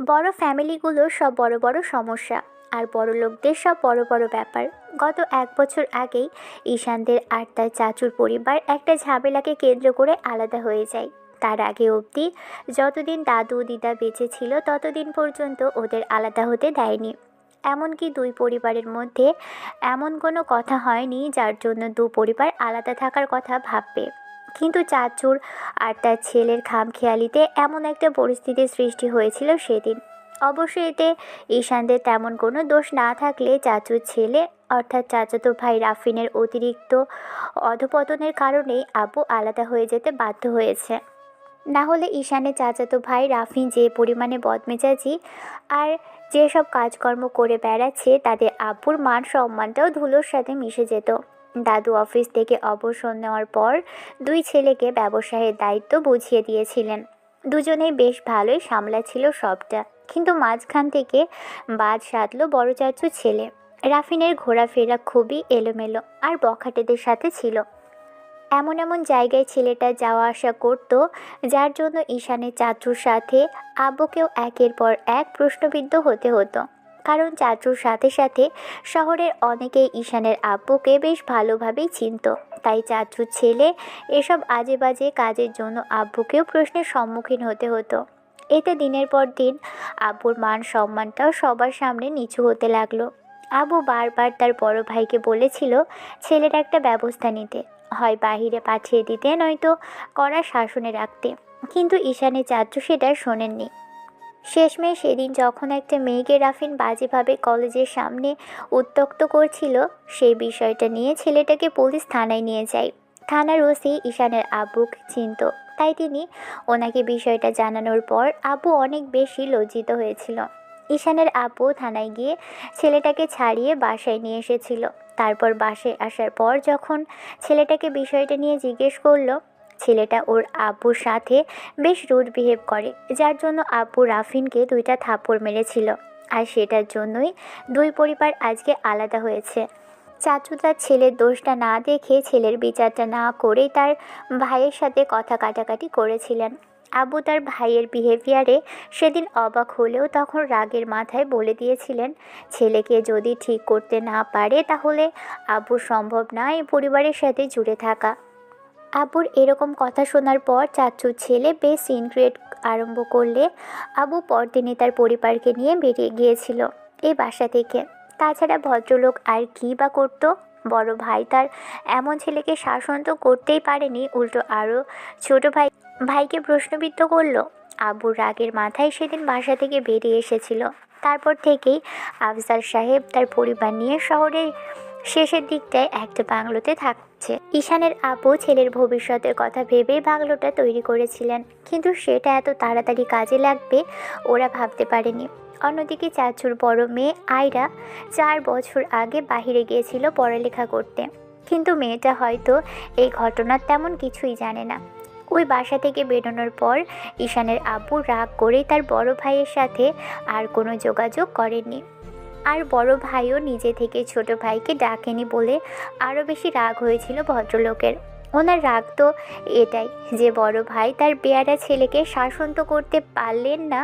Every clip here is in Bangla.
বড় ফ্যামিলিগুলোর সব বড় বড় সমস্যা আর বড়লোকদের সব বড় বড় ব্যাপার। গত 1 বছর আগেই ঈশানদের আর তার চাচুর পরিবার একটা ঝামেলাকে কেন্দ্র করে আলাদা হয়ে যায়। তার আগে অবধি যতদিন দাদু দিদা বেঁচে ছিল ততদিন পর্যন্ত ওদের আলাদা হতে দেয়নি। এমনকি দুই পরিবারের মধ্যে এমন কোনো কথা হয়নি যার জন্য দু পরিবার আলাদা থাকার কথা ভাববে। কিন্তু চাচুর আর তার ছেলের খামখেয়ালিতে এমন একটা পরিস্থিতির সৃষ্টি হয়েছিল সেদিন। অবশ্য এতে ঈশানদের তেমন কোনো দোষ না থাকলে চাচুর ছেলে অর্থাৎ চাচাতো ভাই রাফিনের অতিরিক্ত অধপতনের কারণেই আব্বু আলাদা হয়ে যেতে বাধ্য হয়েছে। না হলে ঈশানের চাচাতো ভাই রাফিন যে পরিমাণে বদমেজাজি আর যেসব কাজকর্ম করে বেড়াচ্ছে তাদের আব্বুর মান সম্মানটাও ধুলোর সাথে মিশে যেত। দাদু অফিস থেকে অবসর নেওয়ার পর দুই ছেলেকে ব্যবসায়ের দায়িত্ব বুঝিয়ে দিয়েছিলেন। দুজনেই বেশ ভালোই সামলাচ্ছিল সবটা, কিন্তু মাঝখান থেকে বাজ সাধল বড় চাচুর ছেলে। রাফিনের ঘোরাফেরা খুবই এলোমেলো আর বখাটেদের সাথে ছিল। এমন এমন জায়গায় ছেলেটা যাওয়া আসা করত যার জন্য ঈশানের চাচুর সাথে আব্বুকেও একের পর এক প্রশ্নবিদ্ধ হতে হতো। কারণ চাচুর সাথে সাথে শহরের অনেকেই ঈশানের আব্বুকে বেশ ভালোভাবেই চিনত। তাই চাচুর ছেলে এসব আজে বাজে কাজের জন্য আব্বুকেও প্রশ্নের সম্মুখীন হতে হতো। এতে দিনের পর দিন আব্বুর মান সম্মানটাও সবার সামনে নিচু হতে লাগলো। আব্বু বারবার তার বড় ভাইকে বলেছিল ছেলের একটা ব্যবস্থা নিতে, হয় বাহিরে পাঠিয়ে দিতে নয়তো কড়া শাসনে রাখতে, কিন্তু ঈশানের চাচু সেটা শোনেননি। শেষমেশ সেদিন যখন একটা মেয়েকে রাফিন বাজেভাবে কলেজের সামনে উত্ত্যক্ত করছিল, সেই বিষয়টা নিয়ে ছেলেটাকে পুলিশ থানায় নিয়ে যায়। থানার ওসি ঈশানের আব্বুকে চিনত, তাই তিনি ওনাকে বিষয়টা জানানোর পর আব্বু অনেক বেশি লজ্জিত হয়েছিল। ঈশানের আব্বু থানায় গিয়ে ছেলেটাকে ছাড়িয়ে বাসায় নিয়ে এসেছিল। তারপর বাসায় আসার পর যখন ছেলেটাকে বিষয়টা নিয়ে জিজ্ঞেস করলো, ছেলেটা ওর আব্বুর সাথে বেশ রুড বিহেভ করে, যার জন্য আব্বু রাফিনকে 2টা থাপ্পড় মেরেছিল। আর সেটার জন্যই দুই পরিবার আজকে আলাদা হয়েছে। চাচু তার ছেলের দোষটা না দেখে ছেলের বিচারটা না করেই তার ভাইয়ের সাথে কথা কাটাকাটি করেছিলেন। আব্বু তার ভাইয়ের বিহেভিয়ারে সেদিন অবাক হলেও তখন রাগের মাথায় বলে দিয়েছিলেন ছেলেকে যদি ঠিক করতে না পারে তাহলে আব্বুর সম্ভব না এই পরিবারের সাথে জুড়ে থাকা। আব্বুর এরকম কথা শোনার পর চাচুর ছেলে বেশ সিন ক্রিয়েট আরম্ভ করলে আব্বু পরদিনই তার পরিবারকে নিয়ে বেরিয়ে গিয়েছিল এই বাসা থেকে। তাছাড়া ভদ্রলোক আর কী বা করতো? বড় ভাই তার এমন ছেলেকে শাসন তো করতেই পারেনি, উল্টো আরও ছোট ভাইকে প্রশ্নবিদ্ধ করলো। আব্বুর রাগের মাথায় সেদিন বাসা থেকে বেরিয়ে এসেছিল। তারপর থেকেই আফজাল সাহেব তার পরিবার নিয়ে শহরের শেষের দিকটায় একটা বাংলোতে থাকছে। ঈশানের আব্বু ছেলের ভবিষ্যতের কথা ভেবেই বাংলোটা তৈরি করেছিলেন, কিন্তু সেটা এত তাড়াতাড়ি কাজে লাগবে ওরা ভাবতে পারেনি। অন্যদিকে চাচুর বড় মেয়ে আয়রা 4 বছর আগে বাহিরে গিয়েছিল পড়ালেখা করতে, কিন্তু মেয়েটা হয়তো এই ঘটনার তেমন কিছুই জানে না। ওই বাসা থেকে বেরোনোর পর ঈশানের আব্বু রাগ করেই তার বড় ভাইয়ের সাথে আর কোনো যোগাযোগ করেননি। আর বড় ভাইও নিজে থেকে ছোট ভাইকে ডাকেনি বলে আরও বেশি রাগ হয়েছিল ভদ্রলোকের। ওনার রাগ তো এটাই যে বড় ভাই তার বেয়ারা ছেলেকে শাসন তো করতে পারলেন না,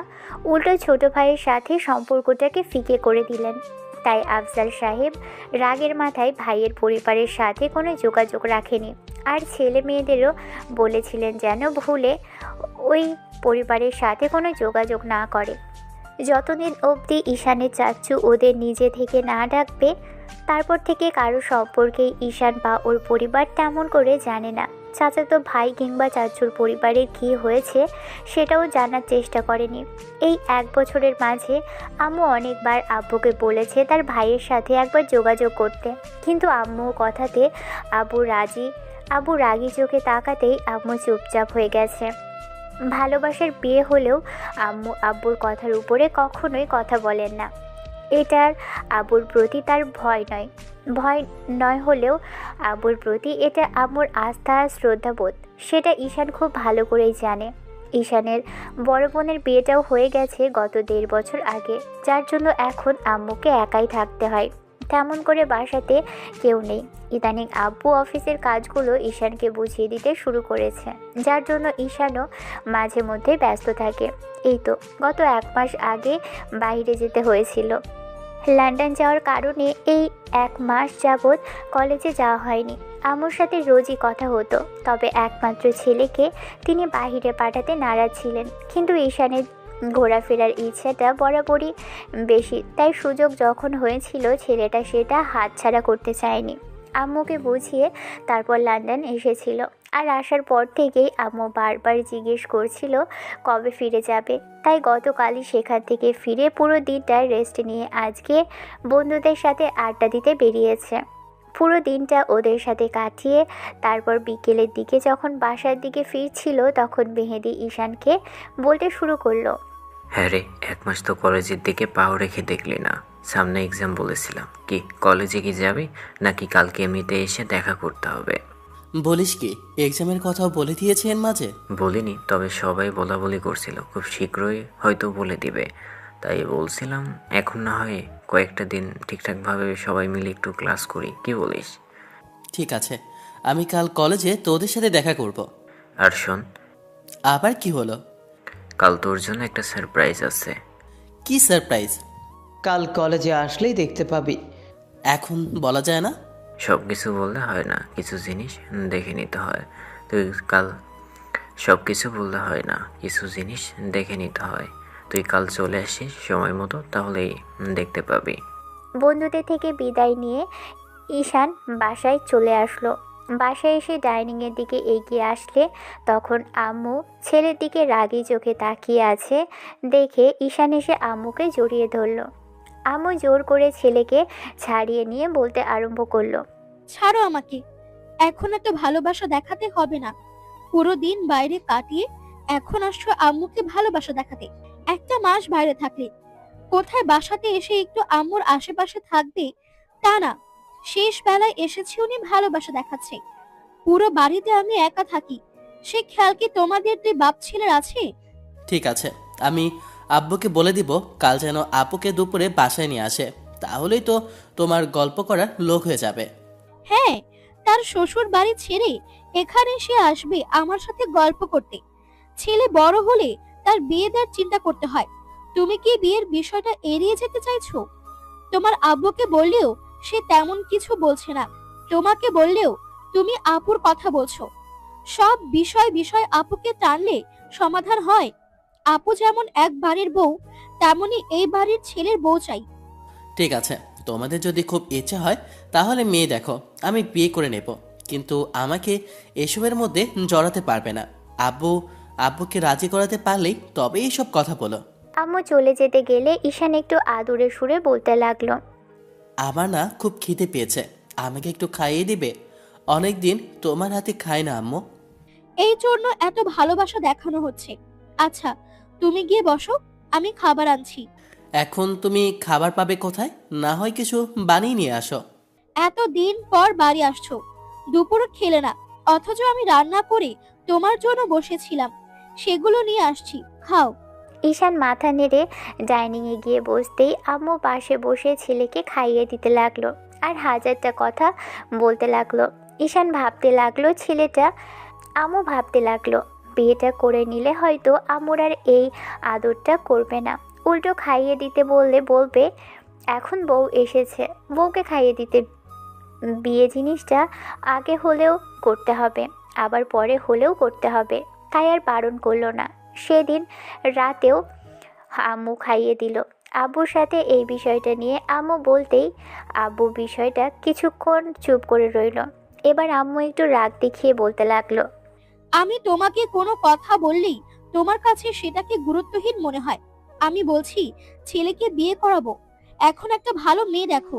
উল্টো ছোট ভাইয়ের সাথে সম্পর্কটাকে ফিকে করে দিলেন। তাই আফজাল সাহেব রাগের মাথায় ভাইয়ের পরিবারের সাথে কোনো যোগাযোগ রাখেনি, আর ছেলে মেয়েদেরও বলেছিলেন যেন ভুলে ওই পরিবারের সাথে কোনো যোগাযোগ না করে। যতদিন অবধি ঈশানের চাচু ওদের নিজে থেকে না ডাকবে, তারপর থেকে কারো সম্পর্কেই ঈশান বা ওর পরিবার তেমন করে জানে না। চাচাতো ভাই কিংবা চাচুর পরিবারের কী হয়েছে সেটাও জানার চেষ্টা করেনি। এই 1 বছরের মাঝে আম্মু অনেকবার আব্বুকে বলেছে তার ভাইয়ের সাথে একবার যোগাযোগ করতে, কিন্তু আম্মু কথাতে আব্বু রাগি চোখে তাকাতেই আম্মু চুপচাপ হয়ে গেছে। ভালোবাসার বিয়ে হলেও আম্মু আব্বুর কথার উপরে কখনোই কথা বলেন না। এটার আব্বুর প্রতি তার ভয় নয় হলেও আব্বুর প্রতি এটা আম্মুর আস্থা আর শ্রদ্ধাবোধ, সেটা ঈশান খুব ভালো করেই জানে। ঈশানের বড় বোনের বিয়েটাও হয়ে গেছে গত 1.5 বছর আগে, যার জন্য এখন আম্মুকে একাই থাকতে হয়। তেমন করে বাসাতে কেউ নেই। ইদানিং আব্বু অফিসের কাজগুলো ঈশানকে বুঝিয়ে দিতে শুরু করেছে, যার জন্য ঈশানও মাঝে মধ্যে ব্যস্ত থাকে। এই তো গত 1 মাস আগে বাইরে যেতে হয়েছিল। লন্ডন যাওয়ার কারণে এই 1 মাস যাবৎ কলেজে যাওয়া হয়নি। আম্মুর সাথে রোজই কথা হতো, তবে একমাত্র ছেলেকে তিনি বাইরে পাঠাতে নারাজ ছিলেন। কিন্তু ঈশানের ঘোরাফেরার ইচ্ছাটা বরাবরই বেশি, তাই সুযোগ যখন হয়েছিল ছেলেটা সেটা হাতছাড়া করতে চায়নি। আম্মুকে বুঝিয়ে তারপর লন্ডন এসেছিল। আর আসার পর থেকেই আম্মু বারবার জিজ্ঞেস করছিল কবে ফিরে যাবে। তাই গতকালই সেখান থেকে ফিরে পুরো দিনটা রেস্ট নিয়ে আজকে বন্ধুদের সাথে আড্ডা দিতে বেরিয়েছে। পুরো দিনটা ওদের সাথে কাটিয়ে তারপর বিকেলের দিকে যখন বাসার দিকে ফিরছিল তখন মেহেদি ঈশানকে বলতে শুরু করলো, হ্যাঁ রে, 1 মাস তো কলেজের দিকে পাও রেখে দেখলি না। সামনে এক্সাম বলেছিলাম, কি কলেজে কি যাবি নাকি কালকে এমনিতে এসে দেখা করতে হবে? বলিস কি, এক্সামের কথাও বলে দিয়েছে এর মাঝে? বলিনি, তবে সবাই বলা বলি করছিল খুব শীঘ্রই হয়তো বলে দিবে। তাই বলছিলাম এখন না হয় কয়েকটা দিন ঠিকঠাকভাবে সবাই মিলে একটু ক্লাস করি, কি বলিস? ঠিক আছে, আমি কাল কলেজে তোদের সাথে দেখা করব। আর শোন, আবার কি হলো? কাল তোর জন্য একটা সারপ্রাইজ আছে। কি সারপ্রাইজ? কাল কলেজে আসলেই দেখতে পাবি। এখন বলা যায় না? সব কিছু বললে হয় না, কিছু জিনিস দেখে নিতে হয়। তুই কাল সব কিছু বললে হয় না, কিছু জিনিস দেখে নিতে হয়। তুই কাল চলে আসিস সময় মতো, তাহলেই দেখতে পাবি। বন্ধুদের থেকে বিদায় নিয়ে ঈশান বাসায় চলে আসলো। বাসায় এসে ডাইনিংয়ের দিকে এগিয়ে আসলে তখন আম্মু ছেলের দিকে রাগী চোখে তাকিয়ে আছে দেখে ঈশান এসে আম্মুকে জড়িয়ে ধরল। আম্মু জোর করে ছেলেকে ছাড়িয়ে নিয়ে বলতে আরম্ভ করলো, ছাড়ো আমাকে, এখন এত ভালোবাসা দেখাতে হবে না। পুরো দিন বাইরে কাটিয়ে এখন আসছো আম্মুকে ভালোবাসা দেখাতে। 1 মাস বাইরে থাকলে কোথায় বাসাতে এসে একটু আম্মুর আশেপাশে থাকবে তা না, শেষ বেলায় এসেছি উনি ভালোবাসা দেখাচ্ছে। পুরো বাড়িতে আমি একা থাকি, সে খেয়াল কি তোমাদের 2 বাপ ছেলের আছে? ঠিক আছে, আমি আব্বুকে বলে দিব কাল যেন আপুকে দুপুরে বাসায় নিয়ে আসে, তাহলেই তো তোমার গল্প করার লোক হয়ে যাবে। হ্যাঁ, তার শ্বশুর বাড়ি ছেড়ে এখানে সে আসবে আমার সাথে গল্প করতে। ছেলে বড় হলে তার বিয়ে দেওয়ার চিন্তা করতে হয়। তুমি কি বিয়ের বিষয়টা এড়িয়ে যেতে চাইছো? তোমার আব্বুকে বললেও সে তেমন কিছু বলছে না, তোমাকে বললেও তুমি আপুর কথা বলছো। সব বিষয় বিষয় আপুকে টানলে সমাধান হয়? আপু যেমন এক বাড়ির বউ, তেমনি এই বাড়ির ছেলের বউ চাই। ঠিক আছে, তোমাদের যদি খুব ইচ্ছে হয় তাহলে মেয়ে দেখো, আমি বিয়ে করে নেব, কিন্তু আমাকে এসবের মধ্যে জড়াতে পারবে না। আব্বুকে রাজি করাতে পারলেই তবে এইসব কথা বলো। আম্মু চলে যেতে গেলে ঈশান একটু আদুরে সুরে বলতে লাগলো, আমার না খুব খিদে পেয়েছে, আমাকে একটু খাইয়ে দিবে? অনেকদিন তোমার হাতে খাই না আম্মু। এই জন্য এত ভালোবাসা দেখানো হচ্ছে। আচ্ছা, তুমি গিয়ে বসো, আমি খাবার আনছি। এখন তুমি খাবার পাবে কোথায়? না হয় কিছু বানিয়ে নিয়ে আসো। এত দিন পর বাড়ি আসছো, দুপুরে খেলে না, অথচ আমি রান্না করে তোমার জন্য বসেছিলাম, সেগুলো নিয়ে আসছি, খাও। ঈশান মাথা নেড়ে ডাইনিংয়ে গিয়ে বসতেই আম্মু পাশে বসে ছেলেকে খাইয়ে দিতে লাগলো আর হাজারটা কথা বলতে লাগলো। ঈশান ভাবতে লাগলো ছেলেটা, আম্মু ভাবতে লাগলো বিয়েটা করে নিলে হয়তো আম্মুর আর এই আদরটা করবে না, উল্টো খাইয়ে দিতে বললে বলবে এখন বউ এসেছে, বউকে খাইয়ে দিতে। বিয়ে জিনিসটা আগে হলেও করতে হবে, আবার পরে হলেও করতে হবে। তাই আর বারণ করলো না। সেদিন রাতেও আম্মু খাইয়ে দিল। আব্বুর সাথে এই বিষয়টা নিয়ে আম্মু বলতেই আব্বু বিষয়টা কিছুক্ষণ চুপ করে রইল। এবার আম্মু একটু রাগ দেখিয়ে বলতে লাগলো, আমি তোমাকে কোনো কথা বললেই তোমার কাছে সেটাকে গুরুত্বহীন মনে হয়। আমি বলছি ছেলেকে বিয়ে করাবো, এখন একটা ভালো মেয়ে দেখো।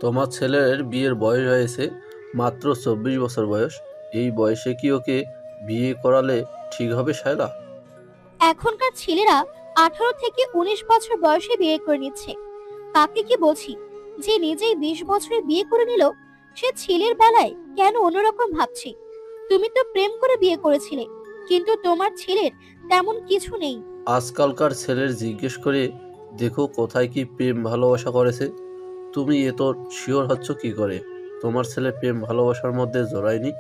তোমার ছেলের বিয়ের বয়স হয়েছে মাত্র 24 বছর বয়স। এই বয়সে কি ওকে বিয়ে করালে ঠিক হবে শায়লা? এখনকার ছেলেরা 18 থেকে 19 বছর বয়সে বিয়ে করে নিচ্ছে। কাকে কি বলছি, যে নিজেই 20 বছরে বিয়ে করে নিল, সে ছেলের বেলায় কেন অন্যরকম ভাবছে? তুমি তো প্রেম করে বিয়ে করেছিলে, কিন্তু তোমার ছেলের তেমন কিছু নেই। আজকালকার ছেলের জিজ্ঞেস করে দেখো কোথায় কি প্রেম ভালোবাসা করেছে। তুমি এত শিওর হচ্ছ কি করে? তোমার ছেলে প্রেম ভালোবাসার মধ্যে জড়ায়নি?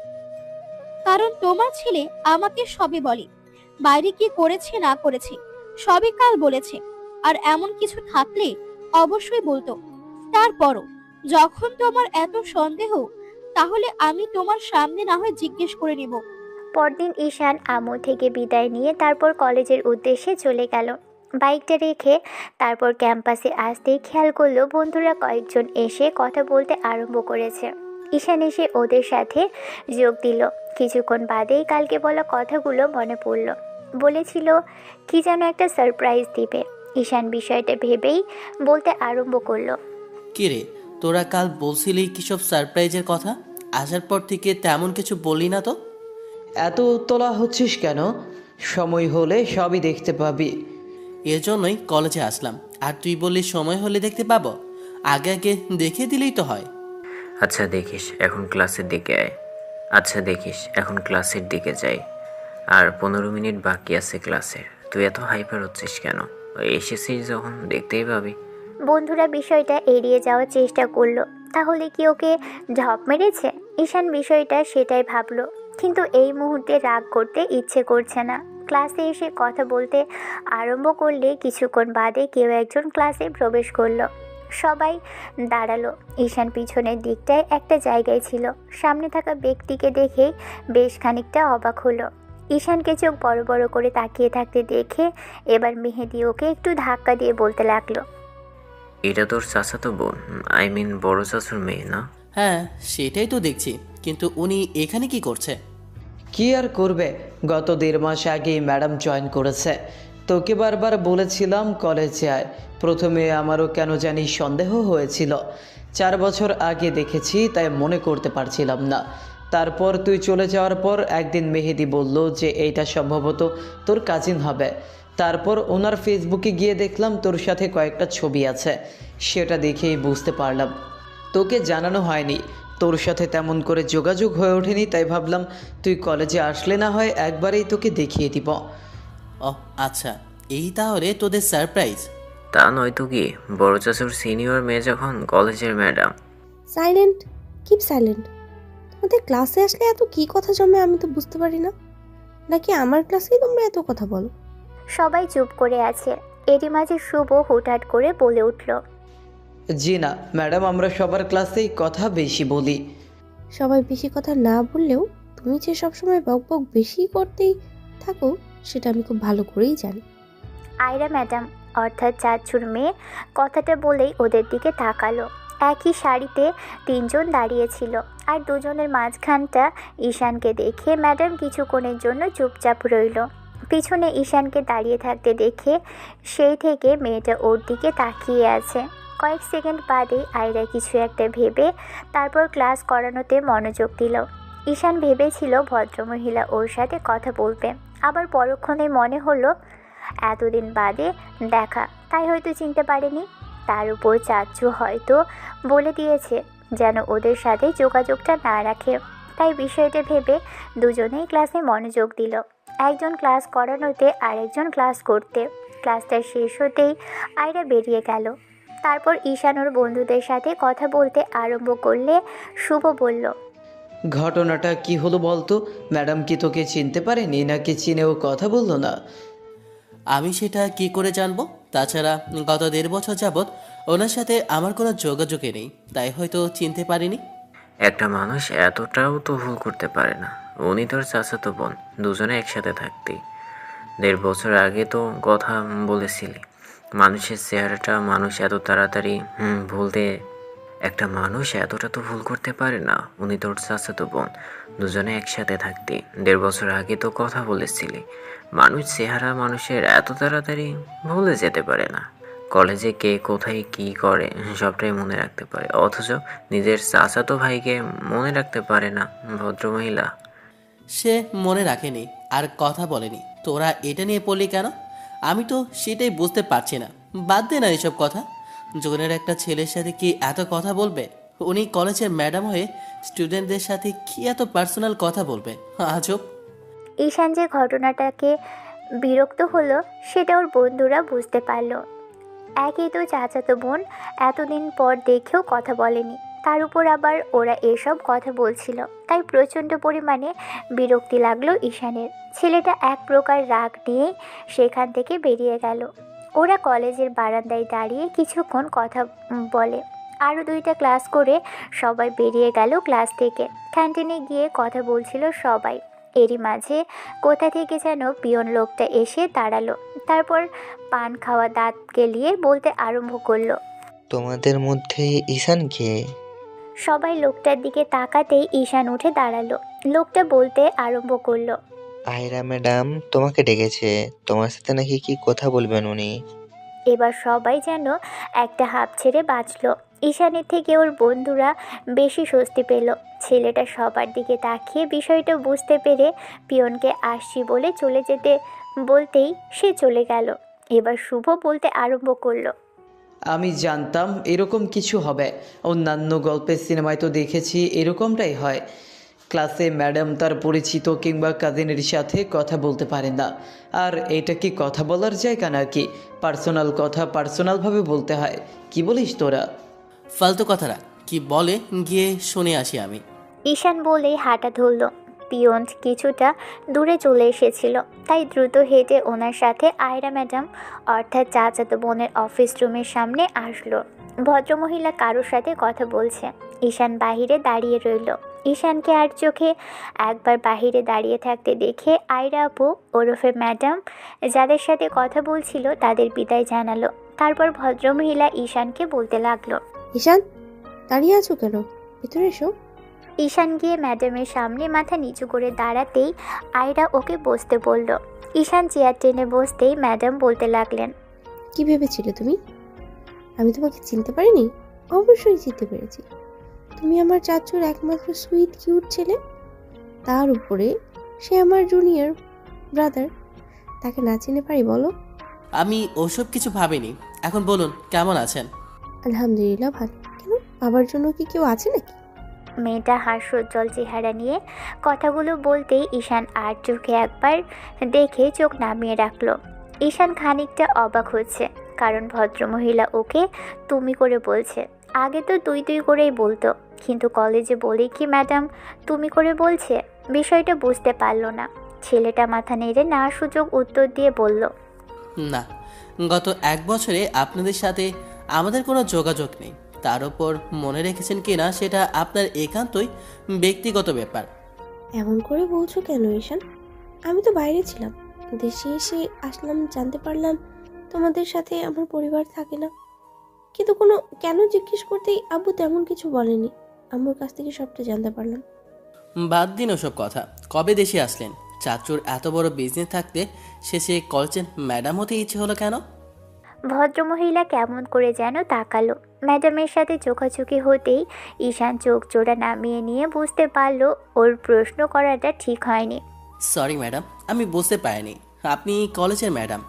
কারণ তোমার ছেলে আমাকে সবই বলে, বাইরে কি করেছে না করেছে সবই কাল বলেছে। আর এমন কিছু থাকলে অবশ্যই বলতো। তারপরও যখন তোমার এত সন্দেহ, তাহলে আমি তোমার সামনে না হয় জিজ্ঞেস করে নিব। পরদিন ঈশান আম্মু থেকে বিদায় নিয়ে তারপর কলেজের উদ্দেশ্যে চলে গেল। বাইকটা রেখে তারপর ক্যাম্পাসে আসতেই খেয়াল করলো বন্ধুরা কয়েকজন এসে কথা বলতে আরম্ভ করেছে। ঈশান এসে ওদের সাথে যোগ দিল। কিছুক্ষণ বাদেই কালকে বলা কথাগুলো মনে পড়ল। বলেছিল কি যেন একটা সারপ্রাইজ দিবে। ঈশান বিষয়টা ভেবেই বলতে আরম্ভ করলো, কিরে, তোরা কাল বলছিলি কিসব সারপ্রাইজের কথা? আসার পর থেকে তেমন কিছু বললি না তো। এত উত্তলা হচ্ছিস কেন? সময় হলে সবই দেখতে পাবি। এর জন্যই কলেজে আসলাম। আর তুই বললি সময় হলে দেখতে পাবো? আগে আগে দেখিয়ে দিলেই তো হয়। আচ্ছা দেখিস এখন ক্লাসের দিকে আয়। আচ্ছা দেখিস এখন ক্লাসের দিকে যাই। আর 15 মিনিট বাকি আছে ক্লাসের। তুই এত হাইপার হচ্ছিস কেন? এসেছিস যখন দেখতেই পাবি। বন্ধুরা বিষয়টা এড়িয়ে যাওয়ার চেষ্টা করলো। তাহলে কি ওকে ঢপ মেরেছে? ঈশান বিষয়টা সেটাই ভাবলো, কিন্তু এই মুহূর্তে রাগ করতে ইচ্ছে করছে না। ক্লাসে এসে কথা বলতে আরম্ভ করলে কিছুক্ষণ বাদে কেউ একজন ক্লাসে প্রবেশ করলো। সবাই দাঁড়ালো। ঈশান পিছনের দিকটায় একটা জায়গায় ছিল। সামনে থাকা ব্যক্তিকে দেখেই বেশ খানিকটা অবাক হলো। ঈশানকে চোখ বড় বড় করে তাকিয়ে থাকতে দেখে এবার মেহেদি ওকে একটু ধাক্কা দিয়ে বলতে লাগলো, এটা তোর চাচাতো বোন, আই মিন বড় চাচুর মেয়ে না? হ্যাঁ, সেটাই তো দেখছি। কিন্তু উনি এখানে কি করছে? কি আর করবে, গত 1.5 মাস আগেই ম্যাডাম জয়েন করেছে। তোকে বারবার বলেছিলাম কলেজে আয়। প্রথমে আমারও কেন জানি সন্দেহ হয়েছিল। 4 বছর আগে দেখেছি, তাই মনে করতে পারছিলাম না। তারপর তুই চলে যাওয়ার পর একদিন মেহেদি বলল যে এইটা সম্ভবত তোর কাজিন হবে। তারপর ওনার ফেসবুকে গিয়ে দেখলাম তোর সাথে কয়েকটা ছবি আছে। সেটা দেখেই বুঝতে পারলাম। তোকে জানানো হয়নি, তোর সাথে তেমন করে যোগাযোগ হয়ে ওঠেনি, তাই ভাবলাম তুই কলেজে আসলে না হয় একবারেই তোকে দেখিয়ে দিব। ও আচ্ছা, এই তাহলে তোদের সারপ্রাইজ। তা নয়তো কি, বড় চাচুর সিনিয়র মেয়ে যখন কলেজের ম্যাডাম। Silent, keep silent. তোমাদের ক্লাসে আসলে এত কি কথা জমে আমি তো বুঝতে পারি না। নাকি আমার ক্লাসেই তোমরা এত কথা বলো? সবাই চুপ করে আছে। এরই মাঝে শুভ হুটহাট করে বলে উঠল, জি না ম্যাডাম, আমরা সবার ক্লাসেই কথা বেশি বলি। সবাই বেশি কথা না বললেও তুমি যে সবসময় বক বক বেশি করতেই থাকো সেটা আমি খুব ভালো করেই জানি। আয়রা ম্যাডাম অর্থাৎ চাচুর মেয়ে কথাটা বলেই ওদের দিকে তাকালো। একই শাড়িতে 3 জন দাঁড়িয়েছিল, আর দুজনের মাঝখানটা ঈশানকে দেখে ম্যাডাম কিছুক্ষণের জন্য চুপচাপ রইল। পিছনে ঈশানকে দাঁড়িয়ে থাকতে দেখে সেই থেকে মেয়েটা ওর দিকে তাকিয়ে আছে। কয়েক সেকেন্ড বাদেই আয়রা কিছু একটা ভেবে তারপর ক্লাস করানোতে মনোযোগ দিল। ঈশান ভেবেছিল ভদ্রমহিলা ওর সাথে কথা বলবে, আবার পরক্ষণে মনে হলো এতদিন বাদে দেখা, তাই হয়তো চিনতে পারেনি। তার উপর চাচু হয়তো বলে দিয়েছে যেন ওদের সাথে যোগাযোগটা না রাখে। তাই বিষয়টা ভেবে দুজনেই ক্লাসে মনোযোগ দিল। একজন ক্লাস করানোতে আরেকজন ক্লাস করতে। ক্লাসটা শেষ হতেই আয়রা বেরিয়ে গেল। তারপর ঈশান ওর বন্ধুদের সাথে কথা বলতে আরম্ভ করলে শুভ বলল, ঘটনাটা কি হলো বলতো? ম্যাডাম কি তোকে চিনতে পারেনি নাকি চিনেও কথা বললো না? আমি সেটা কি করে জানবো? তাছাড়া গত 1.5 বছর যাবৎ ওনার সাথে আমার কোনো যোগাযোগই নেই, তাই হয়তো চিনতে পারিনি। একটা মানুষ এতটাও তো ভুল করতে পারে না। উনি তোর চাচাতো বোন, দুজনে একসাথে থাকতি। 1.5 বছর আগে তো কথা বলেছিলি। মানুষের চেহারাটা মানুষ এত তাড়াতাড়ি ভুলতে, একটা মানুষ এতটা তো ভুল করতে পারে না। উনি তোর চাচাতো বোন, দুজনে একসাথে থাকতি। 1.5 বছর আগে তো কথা বলেছিলি। মানুষ চেহারা মানুষের এত তাড়াতাড়ি ভুলে যেতে পারে না। কলেজে কে কোথায় কি করে সবটাই মনে রাখতে পারে, অথচ নিজের চাচাতো ভাইকে মনে রাখতে পারে না ভদ্রমহিলা। সে মনে রাখেনি আর কথা বলেনি, তোরা এটা নিয়ে পড়লি কেন? আমি তো সেটাই বুঝতে পারছি না। বাদ দে না এসব কথা। জোনের একটা ছেলের সাথে কি এত কথা বলবে? উনি কলেজের ম্যাডাম হয়ে স্টুডেন্টদের সাথে কি এত পার্সোনাল কথা বলবে? আজব। ঈশান যে ঘটনাটাকে বিরক্ত হলো সেটা ওর বন্ধুরা বুঝতে পারল। একই তো চাচাতো বোন, এতদিন পর দেখেও কথা বলেনি। তার উপর আবার ওরা এসব কথা বলছিল, তাই প্রচণ্ড পরিমাণে বিরক্তি লাগলো ঈশানের। ছেলেটা এক প্রকার রাগ নিয়েই সেখান থেকে বেরিয়ে গেল। ওরা কলেজের বারান্দায় দাঁড়িয়ে কিছুক্ষণ কথা বলে। আরও 2টা ক্লাস করে সবাই বেরিয়ে গেল ক্লাস থেকে। ক্যান্টিনে গিয়ে কথা বলছিল সবাই। এরই মাঝে কোথা থেকে যেন পিয়ন লোকটা এসে দাঁড়ালো। তারপর পান খাওয়া দাঁত গেলিয়ে বলতে আরম্ভ করলো। তোমাদের মধ্যে ঈশান কে? সবাই লোকটার দিকে তাকাতেই ঈশান উঠে দাঁড়ালো। লোকটা বলতে আরম্ভ করলো। আয়রা ম্যাডাম তোমাকে ডেকেছে, তোমার সাথে নাকি কি কথা বলবেন উনি। এবার সবাই যেন একটা হাঁপ ছেড়ে বাঁচল। ঈশানের থেকে ওর বন্ধুরা বেশি স্বস্তি পেল। ছেলেটা সবার দিকে তাকিয়ে বিষয়টা বুঝতে পেরে পিয়নকে আসছি বলে চলে যেতে বলতেই সে চলে গেল। এবার শুভ বলতে আরম্ভ করলো। আমি জানতাম এরকম কিছু হবে। অন্যান্য গল্পের সিনেমায় তো দেখেছি এরকমটাই হয়। ক্লাসে ম্যাডাম তার পরিচিত কিংবা কাজিনের সাথে কথা বলতে পারেন না। আর এটা কি কথা বলার জায়গা নাকি? পার্সোনাল কথা পার্সোনালভাবে বলতে হয়। কি বলিস তোরা? ফালতু কথাটা কি বলে গিয়ে শুনে আসি আমি। ঈশান বলেই হাঁটা ধরল। পিয়ন কিছুটা দূরে চলে এসেছিল, তাই দ্রুত হেঁটে ওনার সাথে আয়রা ম্যাডাম অর্থাৎ চাচাতো বোনের অফিস রুমের সামনে আসলো। ভদ্রমহিলা কারোর সাথে কথা বলছে। ঈশান বাহিরে দাঁড়িয়ে রইল। ঈশানকে আর চোখে একবার বাহিরে দাঁড়িয়ে থাকতে দেখে আয়রা আপু ওরফে ম্যাডাম যাদের সাথে কথা বলছিল তাদের বিদায় জানালো। তারপর ভদ্রমহিলা ঈশানকে বলতে লাগলো। ঈশান, দাঁড়িয়ে আছো কেন? ভিতরে এসো। ঈশান গিয়ে ম্যাডামের সামনে মাথা নিচু করে দাঁড়াতেই আয়রা ওকে বসতে বলল। ঈশান চেয়ার টেনে বসতেই ম্যাডাম বলতে লাগলেন। কি ভেবেছিলে তুমি? আমি তোমাকে চিনতে পারিনি? অবশ্যই চিনতে পেরেছি। তুমি আমার চাচুর একমাত্র সুইট কিউট ছেলে। তার উপরে সে আমার জুনিয়র ব্রাদার। তাকে না চিনে পারি বলো? আমি ওসব কিছু ভাবিনি। এখন বলুন কেমন আছেন? আলহামদুলিল্লাহ ভালো। কেন, বাবার জন্য কি কেউ আছে নাকি? মেয়েটা হাস্যোজ্জ্বল চেহারা নিয়ে কথাগুলো বলতেই ঈশান আর চোখে একবার দেখে চোখ নামিয়ে রাখলো। ঈশান খানিকটা অবাক হচ্ছে, কারণ ভদ্রমহিলা ওকে তুমি করে বলছে। আগে তো তুই তুই করেই বলতো, কিন্তু কলেজে বলে কি ম্যাডাম তুমি করে বলছে? বিষয়টা বুঝতে পারলো না। ছেলেটা মাথা নেড়ে না সুযোগ উত্তর দিয়ে বলল। না, গত 1 বছরে আপনাদের সাথে আমাদের কোনো যোগাযোগ নেই। তার উপর মনে রেখেছেন কিনা সেটা আপনার একান্তই ব্যক্তিগত ব্যাপার। এমন করে বলছো কেন ঈশান? আমি তো বাইরে ছিলাম, দেশে এসে আসলাম, জানতে পারলাম তোমাদের সাথে আমার পরিবার থাকে না। কিন্তু কোনো কেন জিজ্ঞেস করতেই আব্বু তেমন কিছু বলেনি। আম্মুর কাছ থেকে সবটা জানতে পারলাম। বাদ দিন ওসব কথা। কবে দেশে আসলেন? চাচুর এত বড় বিজনেস থাকতে শেষে কলেজের ম্যাডাম হতে ইচ্ছে হলো কেন? ভদ্রমহিলা কেমন করে যেন তাকালো। ম্যাডামের সাথে চোখাচোখি হতেই ঈশান চোখ জোড়া নামিয়ে নিয়ে বুঝতে পারলো ওর প্রশ্ন করাটা ঠিক হয়নি। সরি ম্যাডাম, আমি বুঝতে পারিনি আপনি কলেজের ম্যাডাম।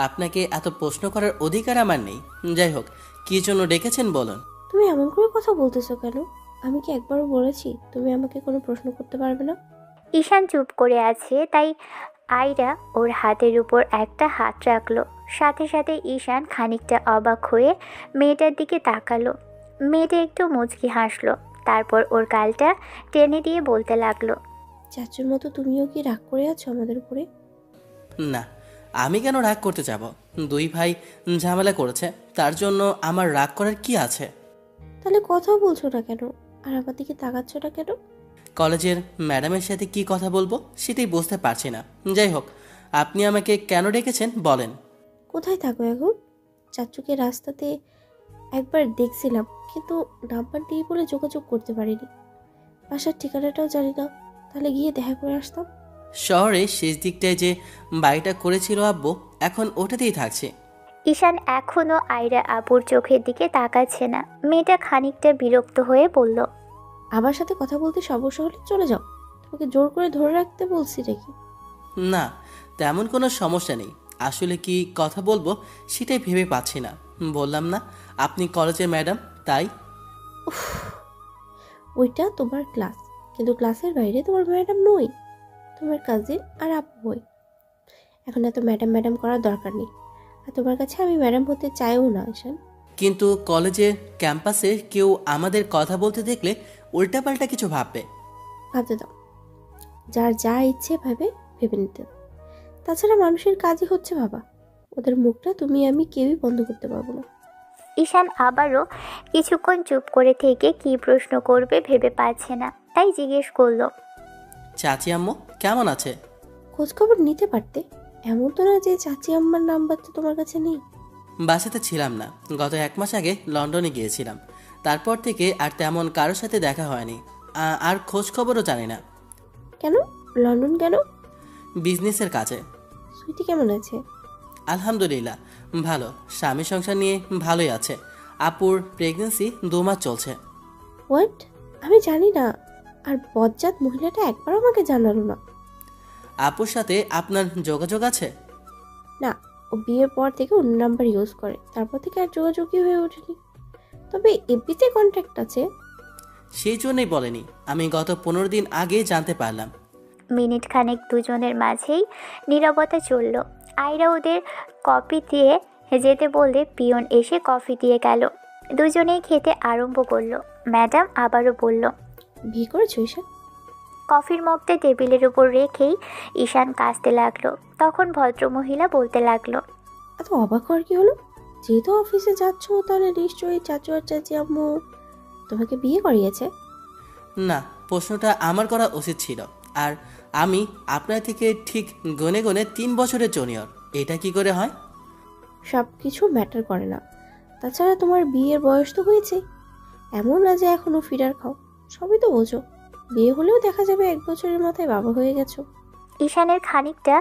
আপনাকে এত প্রশ্ন করার অধিকার আমার নেই। যাই হোক, কী জন্য ডেকেছেন বলুন। তুমি এমন করে কথা বলতেছো কেন? আমি কি একবারও বলেছি তুমি আমাকে কোনো প্রশ্ন করতে পারবে না? ঈশান চুপ করে আছে, তাই আয়রা ওর হাতের উপর একটা হাত রাখলো। সাথে সাথে ঈশান খানিকটা অবাক হয়ে মেয়েটার দিকে তাকালো। মেয়েটা একটু মুচকি হাসলো, তারপর ওর গালটা টেনে দিয়ে বলতে লাগলো। চাচুর মতো তুমিও কি রাগ করে আছো আমাদের উপরে? না, আমি কেন রাগ করতে যাব? 2 ভাই ঝামেলা করেছে, তার জন্য আমার রাগ করার কি আছে? তাহলে কথা বলছো না কেন? আর আমার দিকে তাকাচ্ছ না কেন? কলেজের ম্যাডামের সাথে কি কথা বলবো সেটাই বুঝতে পারছি না। যাই হোক, আপনি আমাকে কেন ডেকেছেন বলেন। কোথায় থাকো এখন? চাচুকে রাস্তাতে একবার দেখছিলাম, কিন্তু নাম্বার নেই বলে যোগাযোগ করতে পারিনি। বাসার ঠিকানাটাও জানি না, তাহলে গিয়ে দেখা করে আসতাম। শহরে শেষ দিকটায় যে বাড়িটা করেছিল আব্বু, এখন ওটাতেই থাকছে। ঈশান এখনও আয়রা আপুর চোখের দিকে তাকাচ্ছে না। মেয়েটা খানিকটা বিরক্ত হয়ে বলল। আমার সাথে কথা বলতে সমস্যা হলে চলে যাও। তোমাকে জোর করে ধরে রাখতে বলছি নাকি? না, তেমন কোনো সমস্যা নেই। আসলে কি কথা বলবো সেটাই ভেবে পাচ্ছি না। বললাম না আপনি কলেজের ম্যাডাম, তাই। ওইটা তোমার ক্লাস, কিন্তু ক্লাসের বাইরে তোমার ম্যাডাম নই, তোমার কাজিন আর আপু হই। এখন এত ম্যাডাম ম্যাডাম করার দরকার নেই। আর তোমার কাছে আমি ম্যাডাম হতে চাইও না ঈশান। কিন্তু কলেজের ক্যাম্পাসে কেউ আমাদের কথা বলতে দেখলে উল্টাপাল্টা কিছু ভাববে। ভাবতে দাও, যার যা ইচ্ছে ভেবে নিতে দাও। তাছাড়া মানুষের কাজই হচ্ছে ভাবা। ওদের মুখটা তুমি আমি কেউই বন্ধ করতে পারবো না। ঈশান আবারও কিছুক্ষণ চুপ করে থেকে কী প্রশ্ন করবে ভেবে পাচ্ছে না, তাই জিজ্ঞেস করলো, চাচি আম্মু কেমন আছে? খোঁজখবর নিতে পারতে। এমন তো না যে চাচি আম্মার নাম্বার তো তোমার কাছে নেই। বাসাতে ছিলাম না, গত 1 মাস আগে লন্ডনে গিয়েছিলাম। তারপর থেকে আর তেমন কারোর সাথে দেখা হয়নি। আর খোঁজ খবরও জানি না। কেন? লন্ডন কেন? বিজনেসের কাজে। সুইটি কেমন আছে? আলহামদুলিল্লাহ ভালো, স্বামী সংসার নিয়ে ভালোই আছে। আপুর প্রেগনেন্সি 2 মাস চলছে। হোয়াট? আমি জানি না। আর বজ্জাত মহিলাটা একবার আমাকে জানালো না। আপুর সাথে আপনার যোগাযোগ আছে? না, ও বিয়ের পর থেকে অন্য নাম্বার ইউজ করে, তারপর থেকে আর যোগাযোগই হয়ে ওঠেনি। তবে এফবিতে কন্ট্যাক্ট আছে। সেই জন্যই বলেনি, আমি গত 15 দিন আগে জানতে পারলাম। মিনিট খানেক দুজনের মাঝেই নীরবতা চলল। আয়রা ওদের কফি দিয়ে যেতে বললে পিয়ন এসে কফি দিয়ে গেল। দুজনেই খেতে আরম্ভ করলো। ম্যাডাম আবারও বলল, বিয়ে করেছো ঈশান? কফির মগটা টেবিলের উপর রেখেই ঈশান কাশতে লাগলো। তখন ভদ্রমহিলা বলতে লাগলো, এত অবাক হওয়ার কি হলো? যেহেতু অফিসে যাচ্ছ, তাহলে নিশ্চয়ই চাচু আর চাচি আম্মু তোমাকে বিয়ে করিয়েছে। না, প্রশ্নটা আমার করা উচিত ছিল। আর আমি আপনার থেকে ঠিক গনে গনে 3 বছরের জুনিয়র। এটা কি করে হয়? সব কিছু ম্যাটার করে না। তাছাড়া তোমার বিয়ের বয়স তো হয়েছে। এমন না যে এখনো ফিডার খাও। সবই তো বোঝো। বিয়ে হলেও দেখা যাবে 1 বছরের মাথায় বাবা হয়ে গেছো। ঈশানের খানিকটা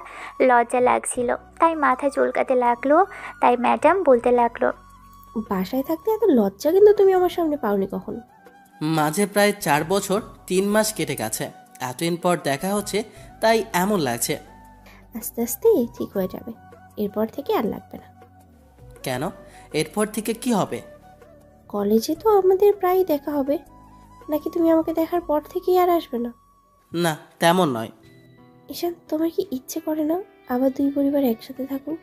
লজ্জা লাগছিল, তাই মাথা চুলকাতে লাগলো। তাই ম্যাডাম বলতে লাগলো, বাসায় থাকতে এত লজ্জা কিন্তু তুমি আমার সামনে পাওনি কখনো। মাঝে প্রায় 4 বছর 3 মাস কেটে গেছে। এতদিন পর দেখা হচ্ছে, তাই এমন লাগছে। আস্তে আস্তে ঠিক হয়ে যাবে। এরপর থেকে আর লাগবে না। কেন? এরপর থেকে কি হবে? কলেজে তো আমাদের প্রায়ই দেখা হবে। নাকি তুমি আমাকে দেখার পর থেকেই আর আসবে না? না, তেমন নয়। ঈশান, তোমার কি ইচ্ছে করে না আবার 2 পরিবার একসাথে থাকুক?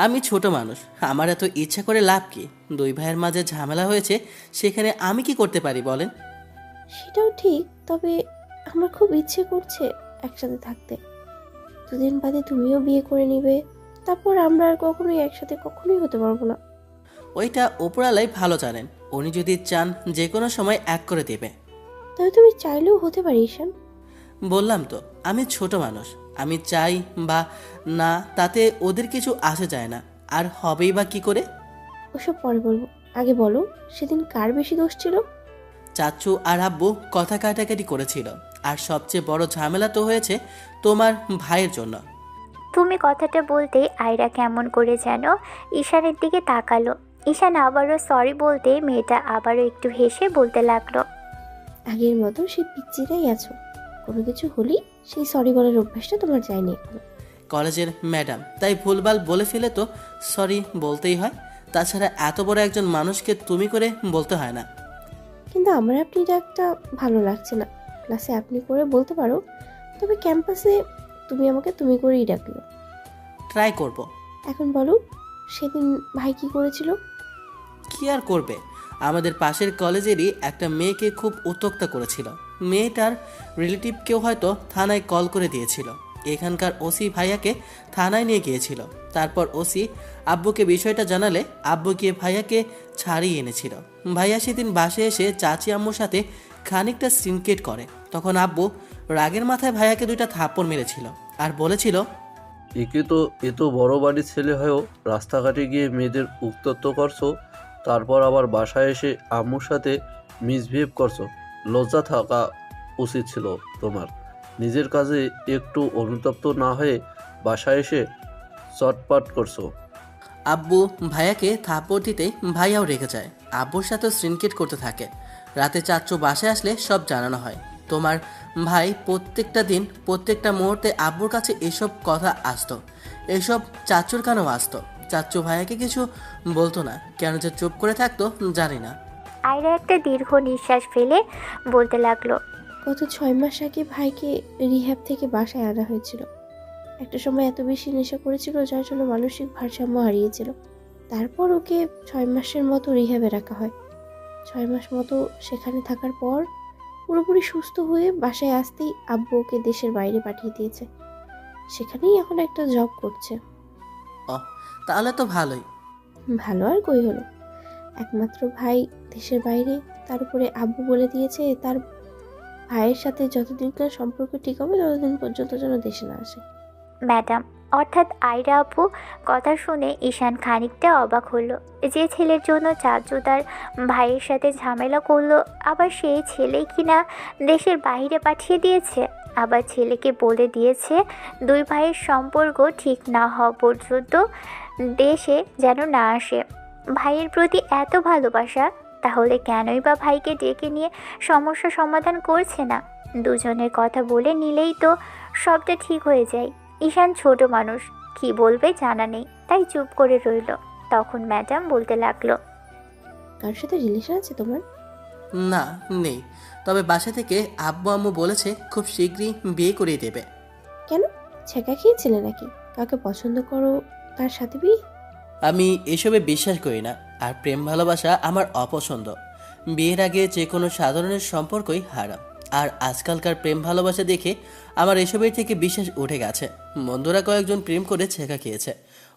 আমি ছোট মানুষ, আমার এত ইচ্ছা করে লাভ কি? 2 ভাইয়ের মাঝে ঝামেলা হয়েছে, সেখানে আমি কি করতে পারি বলেন? সেটাও ঠিক, তবে আমার খুব ইচ্ছে করছে একসাথে থাকতে। 2 দিন বাদে তুমিও বিয়ে করে নিবে, তারপর আমরা আর কখনোই হতে পারবো না। ওইটা ওপরালাই ভালো জানেন। উনি যদি চান যে কোনো সময় এক করে দেবে। তবে তুমি চাইলেও হতে পারি ঈশান। বললাম তো, আমি ছোট মানুষ। আমি চাই বা না তাতে ওদের কিছু আসে যায় না। আর হবেই বা কি করে? ওসব পরে বলবো। আগে বলো, সেদিন কার বেশি দোষ ছিল? চাচু আর আব্বু কথা কাটাকাটি করেছিল। আর সবচেয়ে বড় ঝামেলা তো হয়েছে তোমার ভাইয়ের জন্য। তুমি কথাটা বলতেই আয়রা কেমন করে যেন ঈশানের দিকে তাকালো। ঈশান আবারও সরি বলতে মেয়েটা আবারও একটু হেসে বলতে লাগলো, আগের মতো সেই পিচ্চিটাই আছো। কোনো কিছু হলেই সেই সরি বলার অভ্যাসটা তোমার যায়নি এখনো। কলেজের ম্যাডাম, তাই ভুলভাল বলে ফেলে তো সরি বলতেই হয়। তাছাড়া এত বড় একজন মানুষকে তুমি করে বলতে হয় না। কিন্তু আমার আপনি ডাকটা ভালো লাগছে না। ক্লাসে আপনি করে বলতে পারো, তবে ক্যাম্পাসে তুমি আমাকে তুমি করেই ডাকলো। ট্রাই করব। এখন বলো, সেদিন ভাই কি করেছিল? কি আর করবে, আমাদের পাশের কলেজেরই একটা মেয়েকে খুব উত্ত্যক্ত করেছিল। মেয়েটার রিলেটিভ কেউ হয়তো থানায় কল করে দিয়েছিল। এখানকার ওসি ভাইয়াকে থানায় নিয়ে গিয়েছিল। তারপর ওসি আব্বুকে বিষয়টা জানালে আব্বু গিয়ে ভাইয়াকে ছাড়িয়ে এনেছিল। ভাইয়া সেদিন বাসে এসে চাচি আম্মুর সাথে খানিকটা সিনকেট করে। তখন আব্বু রাগের মাথায় ভাইয়াকে 2টা থাপ্পড় মেরেছিল আর বলেছিল, একে তো এত বড় বাড়ির ছেলে হয়েও রাস্তাঘাটে গিয়ে মেয়েদের উত্ত্যক্ত করছো, তারপর আবার বাসায় এসে আম্মুর সাথে মিসবিহেভ করছো। লজ্জা থাকা উচিত ছিল তোমার। নিজের কাজে একটু অনুতপ্ত না হয়ে বাসায় এসে চটপাট করছো। আব্বু ভাইয়াকে থাপ্পড় দিতেই ভাইয়াও রেগে যায়। আব্বুর সাথে সিনকেট করতে থাকে। রাতে চাচু বাসায় আসলে সব জানানো হয়। তোমার ভাই প্রত্যেকটা দিন প্রত্যেকটা মুহূর্তে আব্বুর কাছে এসব কথা আসতো। এসব চাচুর কেন আসতো? চাচু ভাইয়াকে কিছু বলতো না, কেন যে চুপ করে থাকতো জানি না। আয়রা একটা দীর্ঘ নিঃশ্বাস ফেলে বলতে লাগলো, গত 6 মাস আগে ভাইকে রিহ্যাব থেকে বাসায় আনা হয়েছিল। একটা সময় এত বেশি নেশা করেছিল যার জন্য মানসিক ভারসাম্য হারিয়েছিল। তারপর ওকে 6 মাসের মতো রিহ্যাবে রাখা হয়। 6 মাস মতো সেখানে থাকার পর পুরোপুরি সুস্থ হয়ে বাসায় আসতেই আব্বু ওকে দেশের বাইরে পাঠিয়ে দিয়েছে। সেখানেই এখন একটা জব করছে। ও, তাহলে তো ভালোই। ভালো আর কই হলো, একমাত্র ভাই দেশের বাইরে, তার উপরে আব্বু বলে দিয়েছে তার ভাইয়ের সাথে যতদিন না সম্পর্ক ঠিক হবে ততদিন পর্যন্ত যেন দেশে না আসে। ম্যাডাম অর্থাৎ আয়রা আপু কথা শুনে ঈশান খানিকটা অবাক হলো। যে ছেলের জন্য চাচু তার ভাইয়ের সাথে ঝামেলা করলো, আবার সেই ছেলেই কিনা দেশের বাইরে পাঠিয়ে দিয়েছে। আবার ছেলেকে বলে দিয়েছে 2 ভাইয়ের সম্পর্ক ঠিক না হওয়া পর্যন্ত দেশে যেন না আসে। ভাইয়ের প্রতি এত ভালোবাসা, তাহলে কেনই বা ভাইকে ডেকে নিয়ে সমস্যা সমাধান করছে না? দুজনের কথা বলে নিলেই তো সবটা ঠিক হয়ে যায়। ঈশান ছোট মানুষ, কি বলবে জানা নেই, তাই চুপ করে রইল। তখন ম্যাডাম বলতে লাগলো, কার সাথে রিলেশন আছে তোমার? না, নেই। তবে বাসা থেকে আব্বু আম্মু বলেছে খুব শীঘ্রই বিয়ে করিয়ে দেবে। কেন, ছেঁকা খেয়েছিলে নাকি? কাকে পছন্দ করো তার সাথে বিয়ে? আমি এসবে বিশ্বাস করি না, আর প্রেম ভালোবাসা আমার অপছন্দ। বিয়ের আগে যে কোনো সাধারণের সম্পর্কই হারাম। আর আজকালকার প্রেম ভালোবাসা দেখে আমার এসবের থেকে বিশ্বাস উঠে গেছে। বন্ধুরা কয়েকজন প্রেম করে ছেঁকা খেয়েছে,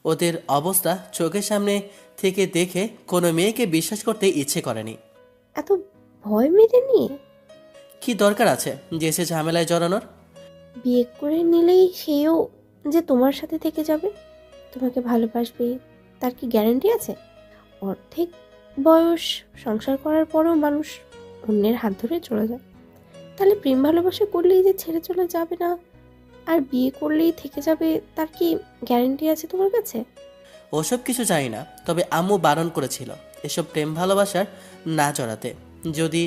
ওদের অবস্থা চোখের সামনে থেকে দেখে কোনো মেয়েকে বিশ্বাস করতে ইচ্ছে করেনি। এত ভয় মেয়েদের নিয়ে? কি দরকার আছে যে সে ঝামেলায় জড়ানোর? বিয়ে করে নিলেই সেও যে তোমার সাথে থেকে যাবে, তোমাকে ভালোবাসবে, তার কি গ্যারান্টি আছে? অর্ধেক বয়স সংসার করার পরও মানুষ অন্যের হাত ধরে চলে যায়। তাহলে প্রেম ভালোবাসা করলেই যে ছেড়ে চলে যাবে না, আর বিয়ে করলেই থেকে যাবে, তার কি গ্যারান্টি আছে তোমার কাছে? ওসব কিছু চাই না, তবে আম্মু বারণ করেছিল এসব প্রেম ভালোবাসার না জড়াতে। যদি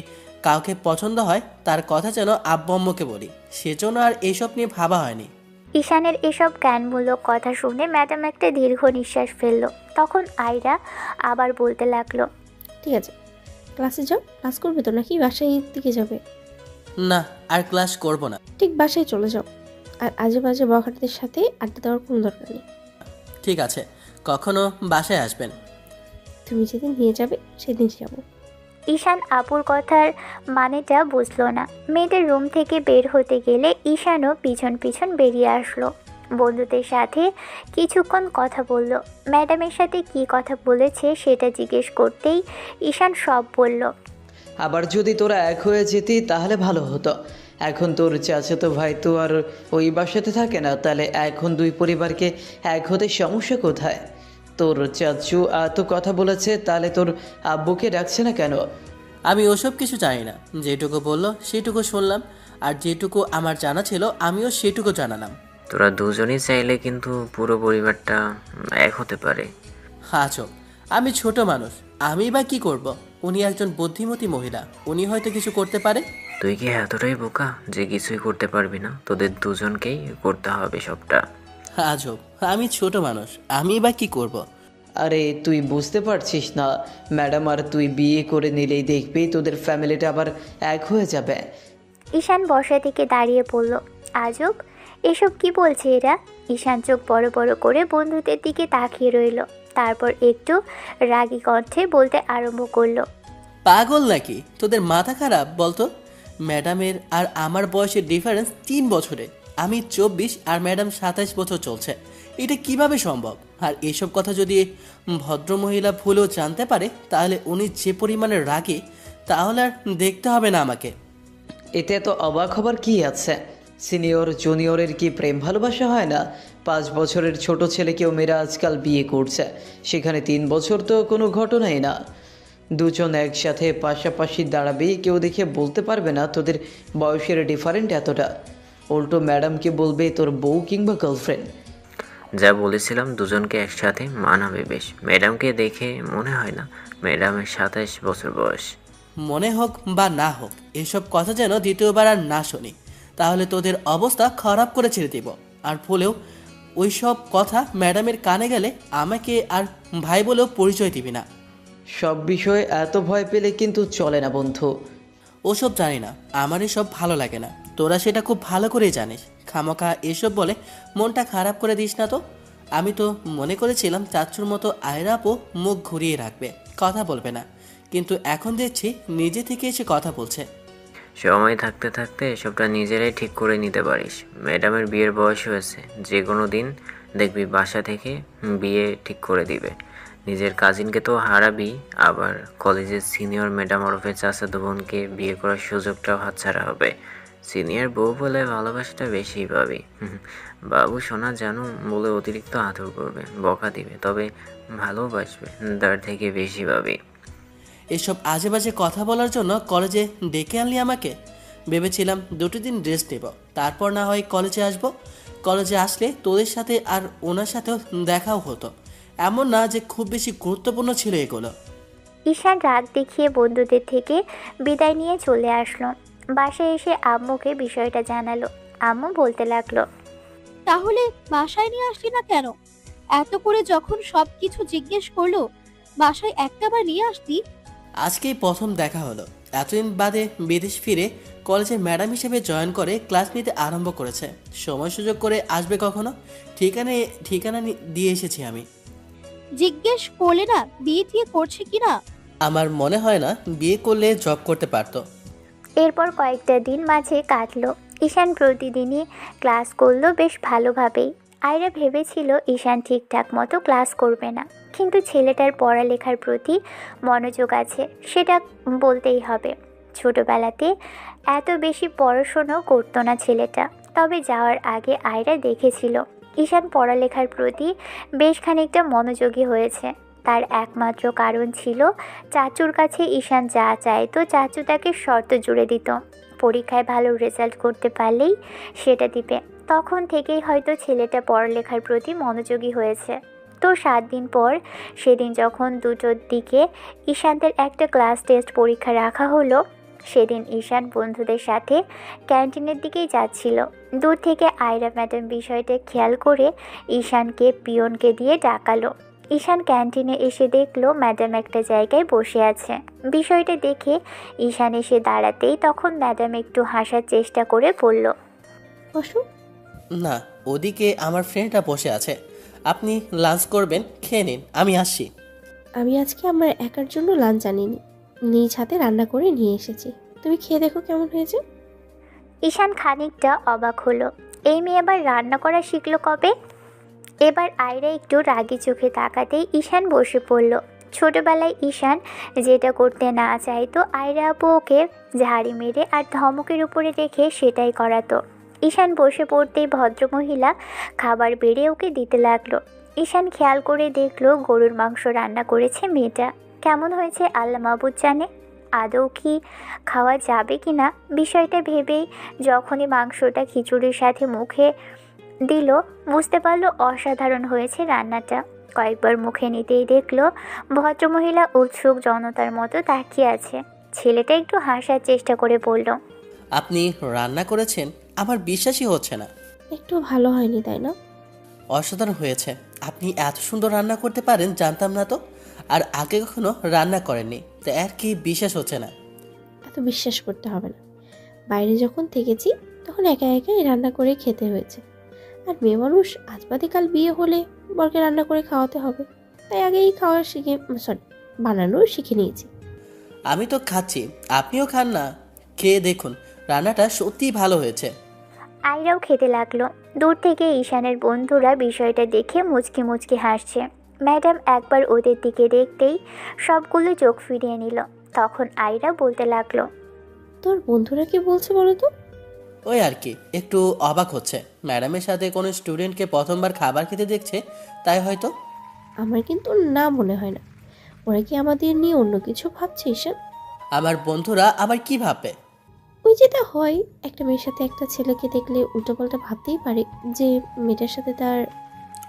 কাউকে পছন্দ হয় তার কথা যেন আব্বু আম্মুকে বলি, সেজন্য আর এসব নিয়ে ভাবা হয়নি। ঈশানের এসব জ্ঞানমূলক কথা শুনে ম্যাডাম একটা দীর্ঘ নিঃশ্বাস ফেলল। তখন আয়রা আবার বলতে লাগলো, ঠিক আছে, ক্লাসে যাও। ক্লাস করবে তো নাকি বাসায় দিকে যাবে? না, আর ক্লাস করব না। ঠিক বাসায় চলে যাও, আর আজে বাজে বখাটেদের সাথে আড্ডা দেওয়ার কোনো দরকার নেই। ঠিক আছে, কখনো বাসায় আসবেন? তুমি যেদিন নিয়ে যাবে সেদিন যাবো। ঈশান আপুর কথার মানেটা বুঝলো না। মেয়েদের রুম থেকে বের হতে গেলে ঈশানও পিছন পিছন বেরিয়ে আসলো। বন্ধুদের সাথে কিছুক্ষণ কথা বলল। ম্যাডামের সাথে কি কথা বলেছে সেটা জিজ্ঞেস করতেই ঈশান সব বলল। আবার যদি তোরা এক হয়ে যেতি তাহলে ভালো হতো। এখন তোর চাচাতো ভাই তো আর ওই বাসাতে থাকে না, তাহলে এখন 2 পরিবারকে এক হতে সমস্যা কোথায়? তোর চাচু এত কথা বলেছে, তাহলে তোর আব্বুকে ডাকছে না কেন? আমি ওসব কিছু জানি না, যেটুকু বললো সেটুকু শুনলাম, আর যেটুকু আমার জানা ছিল আমিও সেটুকু জানালাম। তোরা দুজনেই চাইলে কিন্তু পুরো পরিবারটা এক হতে পারে। আজব, আমি ছোট মানুষ, আমি বা কি করব? উনি একজন বুদ্ধিমতী মহিলা, উনি হয়তো কিছু করতে পারে। তুই কি এতটাই বোকা যে কিছুই করতে পারবি না? তোদের দুজনকেই করতে হবে সবটা। আজব, আমি ছোট মানুষ, আমি বা কি করব? আরে তুই বুঝতে পারছিস না? ম্যাডাম আর তুই বিয়ে করে নিলেই দেখবি তোদের ফ্যামিলিটা আবার এক হয়ে যাবে। ঈশান বসা থেকে দাঁড়িয়ে পড়ল। আজব, এসব কি বলছে এরা? ঈশান চোখ বড় বড় করে বন্ধুদের দিকে তাকিয়ে রইল। তারপর একটু রাগী কণ্ঠে বলতে আরম্ভ করলো, পাগল নাকি? তোদের মাথা খারাপ বলতো? ম্যাডামের আর আমার বয়সের ডিফারেন্স 3 বছরে। আমি 24 আর ম্যাডাম 27 বছর চলছে। এটা কিভাবে সম্ভব? আর এসব কথা যদি ভদ্রমহিলা ভুলেও জানতে পারে তাহলে উনি যে পরিমাণে রাগে, তাহলে আর দেখতে হবে না আমাকে। এতে এত অবাক হবার কি আছে? সিনিয়র জুনিয়রের কি প্রেম ভালোবাসা হয় না? 5 বছরের ছোট ছেলেকেও মেয়েরা আজকাল বিয়ে করছে, সেখানে 3 বছর তো কোনো ঘটনাই না। দুজন একসাথে পাশাপাশি দাঁড়াবে, কেউ দেখে বলতে পারবে না তোদের বয়সের ডিফারেন্ট এতটা। উল্টো ম্যাডামকে বলবে তোর বউ কিংবা গার্লফ্রেন্ড। যা বলেছিলাম দুজনকে একসাথে মানাবে বেশ। ম্যাডামকে দেখে মনে হয় না ম্যাডামের 27 বছর বয়স। মনে হোক বা না হোক, এসব কথা যেন দ্বিতীয়বার আর না শুনি, তাহলে তোদের অবস্থা খারাপ করে ছেড়ে দিব। আর ভুলেও ওই সব কথা ম্যাডামের কানে গেলে আমাকে আর ভাই বলেও পরিচয় দিবি না। সব বিষয়ে এত ভয় পেলে কিন্তু চলে না বন্ধু। ওসব জানি না, আমার এসব ভালো লাগে না। তোরা সেটা খুব ভালো করেই জানিস। খামোখা এসব বলে মনটা খারাপ করে দিস না তো। আমি তো মনে করেছিলাম চাচ্চুর মতো আয়রা আপু মুখ ঘুরিয়ে রাখবে, কথা বলবে না, কিন্তু এখন দেখছি নিজে থেকে এসে কথা বলছে। সময় থাকতে থাকতে এসবটা নিজেরাই ঠিক করে নিতে পারিস। ম্যাডামের বিয়ের বয়স হয়েছে, যে কোনো দিন দেখবি বাসা থেকে বিয়ে ঠিক করে দিবে। নিজের কাজিনকে তো হারাবি, আবার কলেজের সিনিয়র ম্যাডাম ওরফে চাচাতো বোনকে বিয়ে করার সুযোগটাও হাতছাড়া হবে। সিনিয়র বউ বলে ভালোবাসাটা বেশিই পাবি। বাবু সোনা জানো বলে অতিরিক্ত আদর করবে, বকা দিবে, তবে ভালোবাসবে তার থেকে বেশি পাবি। এসব আজে বাজে কথা বলার জন্য কলেজে ডেকে আনলি আমাকে? ভেবেছিলাম 2 দিন রেস্ট নেব, তারপর না হয় কলেজে আসব। কলেজে আসলে তোদের সাথে আর ওনার সাথেও দেখাও হতো। এমন না যে খুব বেশি গুরুত্বপূর্ণ ছিল এগুলো। ঈশান রাগ দেখিয়ে বন্ধুদের থেকে বিদায় নিয়ে চলে আসলো। বাসায় এসে আম্মুকে বিষয়টা জানালো। আম্মু বলতে লাগলো, তাহলে বাসায় নিয়ে আসলি না কেন? এত করে যখন সবকিছু জিজ্ঞেস করলো, বাসায় একটাবার নিয়ে আসতি। আজকেই প্রথম দেখা হলো। এতদিন বাদে বিদেশ ফিরে কলেজের ম্যাডাম হিসেবে জয়েন করে ক্লাস নিতে আরম্ভ করেছে। সময় সুযোগ করে আসবে কখনো। ঠিকানা দিয়ে এসেছি আমি। জিজ্ঞেস করলে না বিয়ে টিয়ে করছে কিনা? আমার মনে হয় না বিয়ে করলে জব করতে পারতো। এরপর কয়েকটা দিন মাঝে কাটলো। ঈশান প্রতিদিনই ক্লাস করলো বেশ ভালোভাবেই। আয়রা ভেবেছিল ঈশান ঠিকঠাক মতো ক্লাস করবে না, কিন্তু ছেলেটার পড়ালেখার প্রতি মনোযোগ আছে, সেটা বলতেই হবে। ছোটবেলাতে এত বেশি পড়াশোনাও করতো না ছেলেটা, তবে যাওয়ার আগে আয়রা দেখেছিল ঈশান পড়ালেখার প্রতি বেশ খানিকটা মনোযোগী হয়েছে। তার একমাত্র কারণ ছিল চাচুর কাছে ঈশান যা চাইতো চাচু তাকে শর্ত জুড়ে দিত, পরীক্ষায় ভালো রেজাল্ট করতে পারলেই সেটা দিবে। তখন থেকেই হয়তো ছেলেটা পড়ালেখার প্রতি মনোযোগী হয়েছে। তো 7 দিন পর, সেদিন যখন 2টোর দিকে ঈশানদের একটা ক্লাস টেস্ট পরীক্ষা রাখা হলো, সেদিন ঈশান বন্ধুদের সাথে ক্যান্টিনের দিকেই যাচ্ছিল। দূর থেকে আয়রা ম্যাডাম বিষয়টা খেয়াল করে ঈশানকে পিয়নকে দিয়ে ডাকালো। ঈশান ক্যান্টিনে এসে দেখলো ম্যাডাম একটা জায়গায় বসে আছে। বিষয়টা দেখে ঈশান এসে দাঁড়াতেই তখন ম্যাডাম একটু হাসার চেষ্টা করে বলল, বসো। না, ওদিকে আমার ফ্রেন্ডরা বসে আছে। আপনি লাঞ্চ করবেন, খেয়ে নিন, আমি আসছি। আমি আজকে আমার একার জন্য লাঞ্চ আনিনি, নিজ হাতে রান্না করে নিয়ে এসেছি। তুমি খেয়ে দেখো কেমন হয়েছে। ঈশান খানিকটা অবাক হলো, এই মেয়ে আবার রান্না করা শিখলো কবে? এবার আয়রা একটু রাগি চোখে তাকাতেই ঈশান বসে পড়ল। ছোটবেলায় ঈশান যেটা করতে না চাইতো আয়রা আপু ওকে ঝাড়ি মেরে আর ধমকের উপরে রেখে সেটাই করাতো। ঈশান বসে পড়তেই ভদ্রমহিলা খাবার বেড়ে ওকে দিতে লাগলো। ঈশান খেয়াল করে দেখলো গরুর মাংস রান্না করেছে মেয়েটা। কেমন হয়েছে আল্লাহ মাবুদ জানে, আদৌ কি খাওয়া যাবে কি না বিষয়টা ভেবেই যখনই মাংসটা খিচুড়ির সাথে মুখে দিল, বুঝতে পারলো অসাধারণ হয়েছে রান্নাটা। কয়েকবার মুখে নিতেই দেখলো ভদ্রমহিলা উৎসুক জনতার মতো তাকিয়ে আছে। ছেলেটা একটু হাসার চেষ্টা করে বলল, আপনি রান্না করেছেন? আমার বিশ্বাসই হচ্ছে না। একটু ভালো হয়নি তাই না? অসাধারণ হয়েছে। আপনি এত সুন্দর রান্না করতে পারেন জানতাম না তো। আর আগে কখনো রান্না করেননি, তো আর কি বিশ্বাস হচ্ছে না। এত বিশ্বাস করতে হবে না। বাইরে যখন থেকেছি তখন একা একাই রান্না করে খেতে হয়েছে। আর মেয়ে মানুষ আজ বাদে কাল বিয়ে হলে বরকে রান্না করে খাওয়াতে হবে, তাই আগেই বানানো শিখে নিয়েছি। আমি তো খাচ্ছি, আপনিও খান না। খেয়ে দেখুন, রান্নাটা সত্যিই ভালো হয়েছে। আয়রাও খেতে লাগলো। দূর থেকে ঈশানের বন্ধুরা বিষয়টা দেখে মুচকি মুচকি হাসছে। ম্যাডাম একবার ওদের দিকে দেখতেই সবগুলো চোখ ফিরিয়ে নিল। তখন আয়রা বলতে লাগলো, তোর বন্ধুরা কি বলছে বলো তো? ওই আর কি, একটু অবাক হচ্ছে। ম্যাডামের সাথে কোনো স্টুডেন্টকে প্রথমবার খাবার খেতে দেখছে, তাই হয়তো। আমার কিন্তু না মনে হয় না। ওরা কি আমাদের নিয়ে অন্য কিছু ভাবছে ঈশান? আমার বন্ধুরা আবার কি ভাববে? ওই যেটা হয়, একটা মেয়ের সাথে একটা ছেলেকে দেখলে উল্টোপাল্টা ভাবতেই পারে যে মেয়েটার সাথে তার।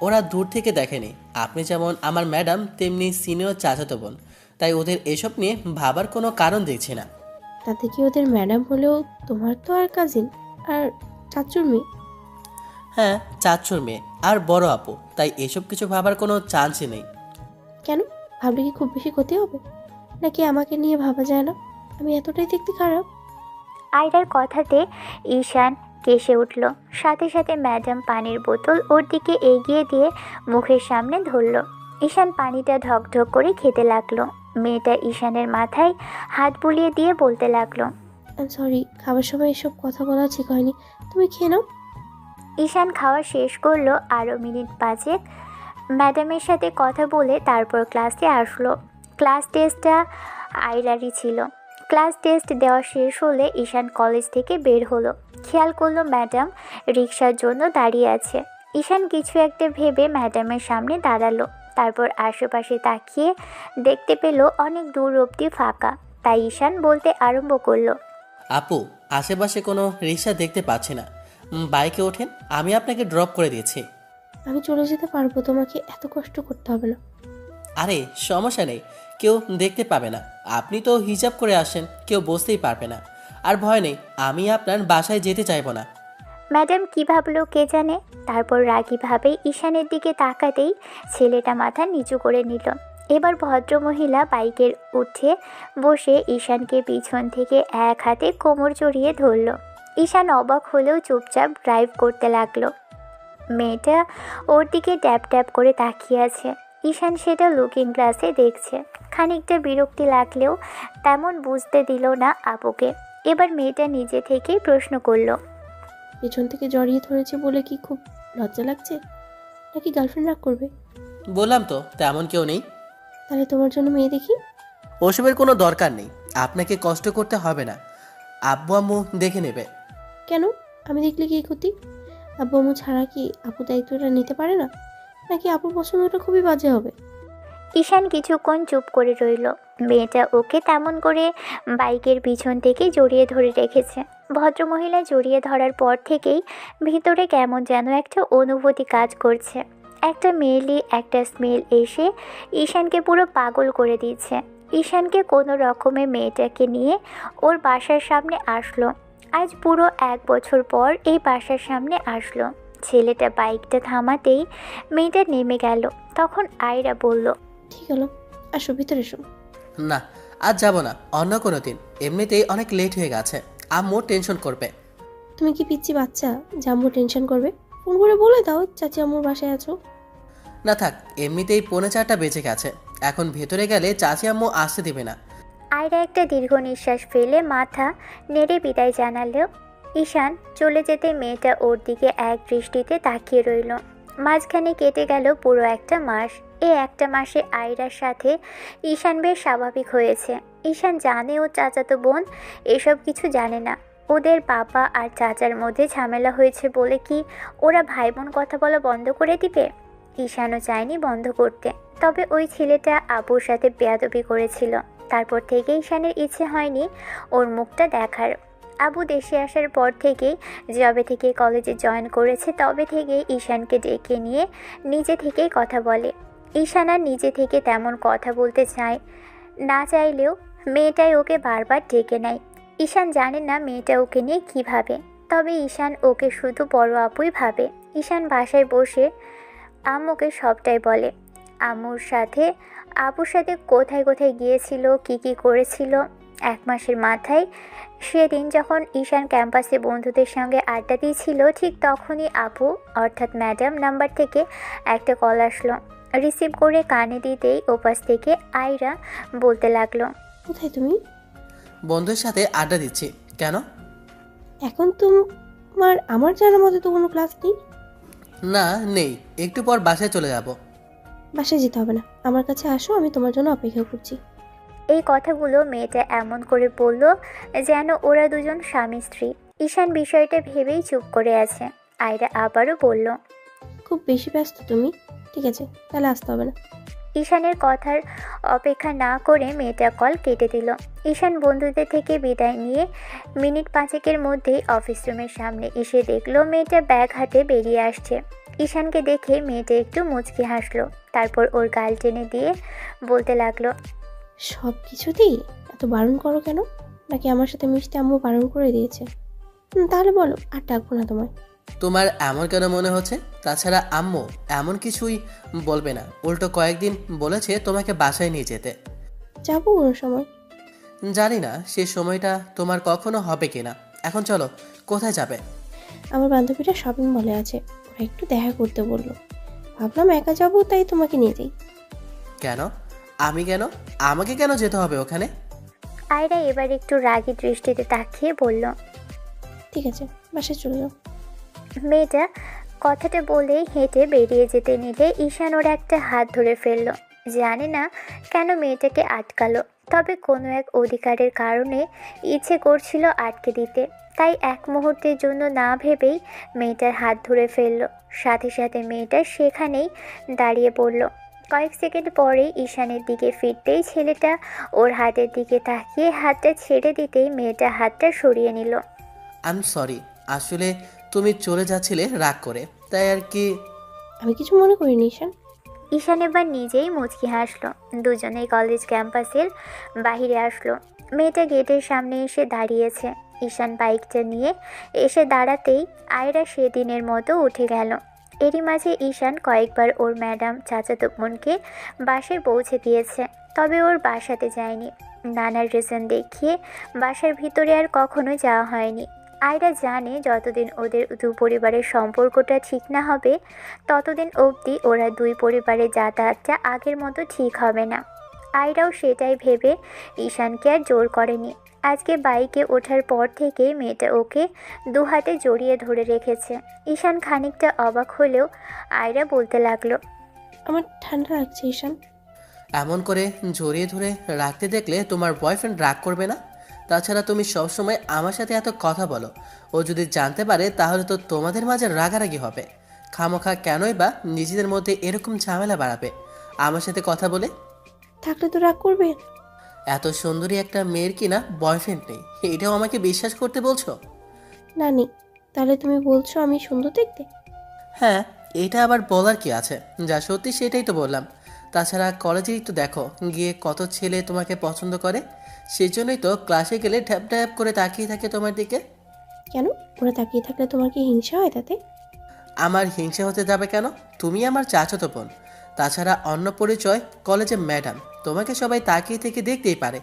ওরা দূর থেকে দেখেনি। আপনি যেমন আমার ম্যাডাম, তেমনি সিনিয়র চাচাতো বোন, তাই ওদের এসব নিয়ে ভাবার কোনো কারণ দেখছি না। তাতে কি ওদের ম্যাডাম হলেও তোমার তো আর কাজিন আর চাচুর মেয়ে। হ্যাঁ, চাচুর মেয়ে আর বড় আপু, তাই এসব কিছু ভাবার কোনো চান্সই নেই। কেন? ভাবলে কি খুব বেশি ক্ষতি হবে? নাকি আমাকে নিয়ে ভাবা যায় না আমি এতটাই দেখতে খারাপ? আয়রার কথাতে ঈশান কেসে উঠল। সাথে সাথে ম্যাডাম পানির বোতল ওর দিকে এগিয়ে দিয়ে মুখের সামনে ধরল। ঈশান পানিটা ঢকঢক করে খেতে লাগলো। মেয়েটা ঈশানের মাথায় হাত বুলিয়ে দিয়ে বলতে লাগলো, সরি, খাবার সময় এসব কথা বলা ঠিক হয়নি, তুমি খেয়ে নাও। ঈশান খাওয়া শেষ করলো। আরও মিনিট 5 ম্যাডামের সাথে কথা বলে তারপর ক্লাসে আসলো। ক্লাস টেস্টটা আয়রারই ছিল। ক্লাস টেস্ট দেওয়া শেষ হলে ঈশান কলেজ থেকে বের হলো। খেয়াল করলো ম্যাডাম রিক্সার জন্য দাঁড়িয়ে আছে। ঈশান কিছু একটা ভেবে ম্যাডামের সামনে দাঁড়ালো। তারপর আশেপাশে তাকিয়ে দেখতে পেল অনেক দূর অবধি ফাঁকা। তাই ঈশান বলতে আরম্ভ করলো, আপু, আশেপাশে কোনো রিক্সা দেখতে পাচ্ছি না। বাইকে ওঠেন, আমি আপনাকে ড্রপ করে দিয়েছি। আমি চলে যেতে পারবো, তোমাকে এত কষ্ট করতে হবে না। আরে সমস্যা নেই, কেউ দেখতে পাবে না। আপনি তো হিজাব করে আসেন, কেউ বুঝতেই পারবে না। আর ভয় নেই, আমি আপনার বাসায় যেতে চাইবো না। ম্যাডাম কী ভাবলো কে জানে। তারপর রাগীভাবে ঈশানের দিকে তাকাতেই ছেলেটা মাথা নিচু করে নিল। এবার ভদ্রমহিলা বাইকের উঠে বসে ঈশানকে পিছন থেকে এক হাতে কোমর জড়িয়ে ধরল। ঈশান অবাক হলেও চুপচাপ ড্রাইভ করতে লাগলো। মেয়েটা ওর দিকে ট্যাপ ট্যাপ করে তাকিয়ে আছে। ঈশান সেটা লুকিং গ্লাসে দেখছে। খানিকটা বিরক্তি লাগলেও তেমন বুঝতে দিল না আপুকে। এবার মেয়েটা নিজে থেকেই প্রশ্ন করলো, পেছন থেকে জড়িয়ে ধরেছে বলে কি খুব লজ্জা লাগছে, নাকি গার্লফ্রেন্ড রাগ করবে? বললাম তো তেমন কেউ নেই। তাহলে তোমার জন্য মেয়ে দেখি। ওসবের কোনো দরকার নেই, আপনাকে কষ্ট করতে হবে না। আব্বু আম্মু দেখে নেবে। কেন? আমি দেখলে কি ক্ষতি? আব্বু আম্মু ছাড়া কি আপু দায়িত্বটা নিতে পারে না? নাকি আপুর পছন্দটা খুবই বাজে হবে? ঈশান কিছুক্ষণ চুপ করে রইল। মেয়েটা ওকে তেমন করে বাইকের পিছন থেকে জড়িয়ে ধরে রেখেছে। ভদ্রমহিলা জড়িয়ে ধরার পর থেকেই ভিতরে কেমন যেন একটা অনুভূতি কাজ করছে। একটা মেয়েলি একটা স্মেল এসে ঈশানকে পুরো পাগল করে দিচ্ছে। ঈশানকে কোনো রকমে মেয়েটাকে নিয়ে ওর বাসার সামনে আসলো। আজ পুরো 1 বছর পর এই বাসার সামনে আসলো। ছেলেটা বাইকটা থামাতেই মেয়েটা নেমে গেল। তখন আয়রা বলল, ঠিক হলো, আসো ভিতরে এসো। না, আজ যাব না, অন্য কোনো দিন। এমনিতেই অনেক লেট হয়ে গেছে, আম্মু টেনশন করবে। তুমি কি পিচ্ছি বাচ্চা যে আম্মু টেনশন করবে? ফোন করে বলে দাও চাচি আম্মুর বাসায় আছো। না থাক, এমনিতেই 3:45 বেজে গেছে, এখন ভেতরে গেলে চাচি আম্মু আসতে দেবে না। আয়রা একটা দীর্ঘ নিঃশ্বাস ফেলে মাথা নেড়ে বিদায় জানালো। ঈশান চলে যেতে মেয়েটা ওর দিকে এক দৃষ্টিতে তাকিয়ে রইল। মাঝখানে কেটে গেল পুরো একটা মাস। এই একটা মাসে আয়রার সাথে ঈশান বেশ স্বাভাবিক হয়েছে। ঈশান জানে ও চাচাতো বোন এসব কিছু জানে না। ওদের বাবা আর চাচার মধ্যে ঝামেলা হয়েছে বলে কি ওরা ভাই বোন কথা বলা বন্ধ করে দিবে? ঈশানও চায়নি বন্ধ করতে, তবে ওই ছেলেটা আবুর সাথে বেয়াদবি করেছিল। তারপর থেকে ঈশানের ইচ্ছে হয়নি ওর মুখটা দেখার। আবু দেশে আসার পর থেকেই, যবে থেকে কলেজে জয়েন করেছে তবে থেকেই ঈশানকে ডেকে নিয়ে নিজে থেকেই কথা বলে। ঈশান আর নিজে থেকে তেমন কথা বলতে চায় না, চাইলেও মেয়েটাই ওকে বারবার ডেকে নেয়। ঈশান জানে না মেয়েটা ওকে নিয়ে কী ভাবে, তবে ঈশান ওকে শুধু বড় আপুই ভাবে। ঈশান বাসায় বসে আম্মুকে সবটাই বলে। আম্মুর সাথে আপুর সাথে কোথায় কোথায় গিয়েছিল, কি কি করেছিল। 1 মাসের মাথায় সেদিন যখন ঈশান ক্যাম্পাসে বন্ধুদের সঙ্গে আড্ডা দিয়েছিল, ঠিক তখনই আপু অর্থাৎ ম্যাডাম নাম্বার থেকে একটা কল আসলো। রিসিভ করে কানে দিতেই ওপাশ থেকে আয়রা বলতে লাগলো, কোথায় তুমি? বন্ধুদের সাথে আড্ডা দিচ্ছি। কেন? এখন তোমার আমার জানার মতো তো কোনো ক্লাস নেই। না নেই, একটু পর বাসায় চলে যাব। বাসায় যেতে হবে না, আমার কাছে আসো, আমি তোমার জন্য অপেক্ষা করছি। এই কথাগুলো মেয়েটা এমন করে বলল যেন ওরা দুজন স্বামী স্ত্রী। ঈশান বিষয়টা ভেবেই চুপ করে আছে। আয়রা আবারও বলল, খুব বেশি ব্যস্ত তুমি? ঠিক আছে, তাহলে আসতে হবে না। ঈশানের কথার অপেক্ষা না করে মেয়েটা কল কেটে দিল। ঈশান বন্ধুদের থেকে বিদায় নিয়ে মিনিট 5 মধ্যেই অফিস রুমের সামনে এসে দেখলো মেয়েটা ব্যাগ হাতে বেরিয়ে আসছে। ঈশানকে দেখে মেয়েটা একটু মুচকি হাসলো। তারপর ওর গাল টেনে দিয়ে বলতে লাগলো, সব কিছুতেই এত বারণ করো কেন? নাকি আমার সাথে মিশতে আম্মু বারণ করে দিয়েছে? তাহলে বলো, আর ডাকবো না তোমায়। তোমার এমন কেন মনে হচ্ছে? তাছাড়া আম্মু এমন কিছুই বলবে না, উল্টো কয়েকদিন বলেছে তোমাকে বাসায় নিয়ে যেতে। যাবো কোনো সময়। জানি না সে সময়টা তোমার কখনো হবে কিনা। এখন চলো, কোথায় যাবে? আমার বান্ধবীরা শপিং মলে আছে, ওরা একটু দেখা করতে বললো। ভাবলাম একা যাবো, তাই তোমাকে নিয়ে যাই। কেন? আমি কেন? আমাকে কেন যেতে হবে ওখানে? আয়রা এবার একটু রাগী দৃষ্টিতে তাকিয়ে বলল। ঠিক আছে, বাসায় চলে যাও। মেয়েটা কথাটা বলেই হেঁটে বেরিয়ে যেতে নিলে ঈশান ওর একটা হাত ধরে ফেলল। জানে না কেন মেয়েটাকে আটকালো, তবে কোনো এক অধিকারের কারণে ইচ্ছে করছিল আটকে দিতে। তাই এক মুহূর্তের জন্য না ভেবেই মেয়েটার হাত ধরে ফেলল। সাথে সাথে মেয়েটা সেখানেই দাঁড়িয়ে পড়ল। কয়েক সেকেন্ড পরেই ঈশানের দিকে ফিরতেই ছেলেটা ওর হাতের দিকে তাকিয়ে হাতটা ছেড়ে দিতেই মেয়েটা হাতটা সরিয়ে নিল। আই এম সরি, আসলে তুমি চলে যাচ্ছিলে রাগ করে, তাই আর কি। আমি কিছু মনে করিনি ঈশান। ঈশান এবার নিজেই মুচকি হাসলো। দুজনেই কলেজ ক্যাম্পাসের বাহিরে আসলো। মেয়েটা গেটের সামনে এসে দাঁড়িয়েছে। ঈশান বাইকটা নিয়ে এসে দাঁড়াতেই আয়রা সেদিনের মতো উঠে গেল। এরই মাঝে ঈশান কয়েকবার ওর ম্যাডাম চাচাতো বোনকে বাসায় পৌঁছে দিয়েছে, তবে ওর বাসাতে যায়নি। নানার রিজন দেখিয়ে বাসার ভিতরে আর কখনো যাওয়া হয়নি। আয়রা জানে যতদিন ওদের দু পরিবারের সম্পর্কটা ঠিক না হবে ততদিন অবধি ওরা দুই পরিবারের যাতায়াতটা আগের মতো ঠিক হবে না। আয়রাও সেটাই ভেবে ঈশানকে আর জোর করেনি। আজকে বাইকে ওঠার পর থেকে মেয়েটা ওকে দু হাতে জড়িয়ে ধরে রেখেছে। ঈশান খানিকটা অবাক হলেও আয়রা বলতে লাগলো। আমার ঠান্ডা লাগছে ঈশান। এমন করে জড়িয়ে ধরে রাখতে দেখলে তোমার বয়ফ্রেন্ড রাগ করবে না? তাছাড়া তুমি সবসময় আমার সাথে এত কথা বলো, ও যদি জানতে পারে তাহলে তো তোমাদের মাঝে রাগারাগি হবে। খামোখা কেনই বা নিজেদের মধ্যে এরকম ঝামেলা বাড়াবে আমার সাথে কথা বলে? থাকলে তো রাগ করবে। এত সুন্দরী একটা মেয়ের কিনা বয়ফ্রেন্ড নেই, এটাও আমাকে বিশ্বাস করতে বলছো? না নেই। তাহলে তুমি বলছো আমি সুন্দর দেখতে? হ্যাঁ, এটা আবার বলার কি আছে? যা সত্যি সেটাই তো বললাম। তাছাড়া কলেজেই তো দেখো গিয়ে কত ছেলে তোমাকে পছন্দ করে, সেই জন্যই তো ক্লাসে গেলে ঢ্যাপ ঢ্যাপ করে তাকিয়ে থাকে তোমার দিকে। কেন? ওরা তাকিয়ে থাকলে তোমার কি হিংসা হয় তাতে? আমার হিংসা হতে যাবে কেন? তুমি আমার চাচাতো বোন। তাছাড়া অন্য পরিচয় কলেজে ম্যাডাম, তোমাকে সবাই তাকিয়ে থেকে দেখতেই পারে,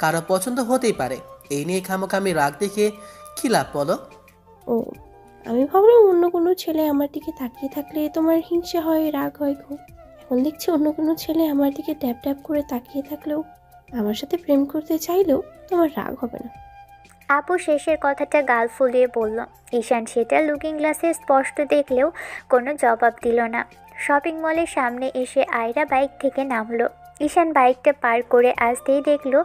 কারো পছন্দ হতেই পারে। এই নিয়ে খামোখামি রাগ দেখে কী লাভ বলো? ও, আমি ভাবলাম অন্য কোনো ছেলে আমার দিকে তাকিয়ে থাকলে তোমার হিংসা হয়, রাগ হয় খুব। এখন দেখছি অন্য কোনো ছেলে আমার দিকে ট্যাপ ট্যাপ করে তাকিয়ে থাকলেও, আমার সাথে প্রেম করতে চাইলেও তোমার রাগ হবে না। আপু শেষের কথাটা গাল ফুলিয়ে বলল। ঈশান সেটা লুকিং গ্লাসে স্পষ্ট দেখলেও কোনো জবাব দিল না। শপিং মলের সামনে এসে আয়রা বাইক থেকে নামলো। ঈশান বাইকটা পার করে আসতেই দেখলো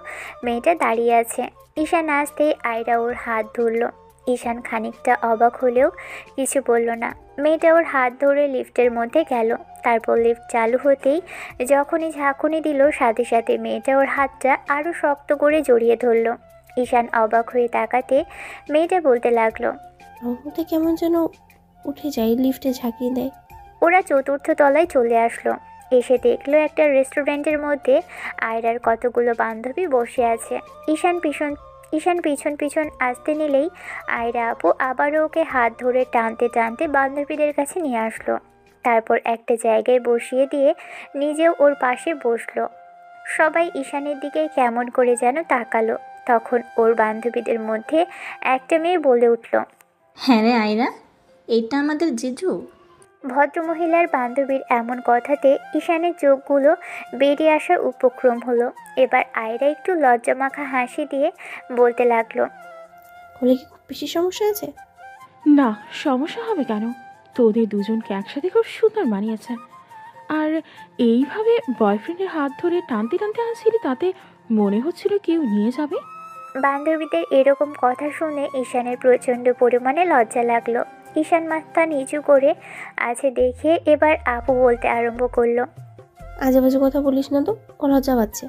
মেয়েটা দাঁড়িয়ে আছে। ঈশান আসতেই আয়রা ওর হাত ধরল। ঈশান খানিকটা অবাক হলেও কিছু বলল না। মেয়েটা ওর হাত ধরে লিফটের মধ্যে গেল। তারপর লিফট চালু হতেই যখনই ঝাঁকুনি দিল সাথে সাথে মেয়েটা ওর হাতটা আরও শক্ত করে জড়িয়ে ধরল। ঈশান অবাক হয়ে তাকাতে মেয়েটা বলতে লাগলো। আমার মধ্যে কেমন যেন উঠে যায়, লিফটে ঝাঁকিয়ে দেয়। ওরা চতুর্থ তলায় চলে আসলো। এসে দেখলো একটা রেস্টুরেন্টের মধ্যে আয়রার কতগুলো বান্ধবী বসে আছে। ঈশান পিছন পিছন আসতে নিলেই আয়রা আপু আবারও ওকে হাত ধরে টানতে টানতে বান্ধবীদের কাছে নিয়ে আসলো। তারপর একটা জায়গায় বসিয়ে দিয়ে নিজেও ওর পাশে বসলো। সবাই ঈশানের দিকে কেমন করে যেন তাকালো। তখন ওর বান্ধবীদের মধ্যে একটা মেয়ে বলে উঠল। হ্যাঁ রে আয়রা, এইটা আমাদের জিজু। ভদ্রমহিলার বান্ধবীর এমন কথাতে ঈশানের চোখগুলো বেরিয়ে আসার উপক্রম হলো। এবার আয়রা একটু লজ্জামাখা হাসি দিয়ে বলতে লাগলো। হলে কি খুব বেশি সমস্যা আছে? না, সমস্যা হবে কেন? তোদের দুজনকে একসাথে খুব সুন্দর মানিয়েছে। আর এইভাবে বয়ফ্রেন্ডের হাত ধরে টানতে টানতে আসছিলি, তাতে মনে হচ্ছিল কেউ নিয়ে যাবে। বান্ধবীদের এরকম কথা শুনে ঈশানের প্রচণ্ড পরিমাণে লজ্জা লাগলো। ঈশান মাথা নিচু করে আছে দেখে এবার আপু বলতে আরম্ভ করলো। আজে বাজে কথা বলিস না তো, ও লজ্জা পাচ্ছে।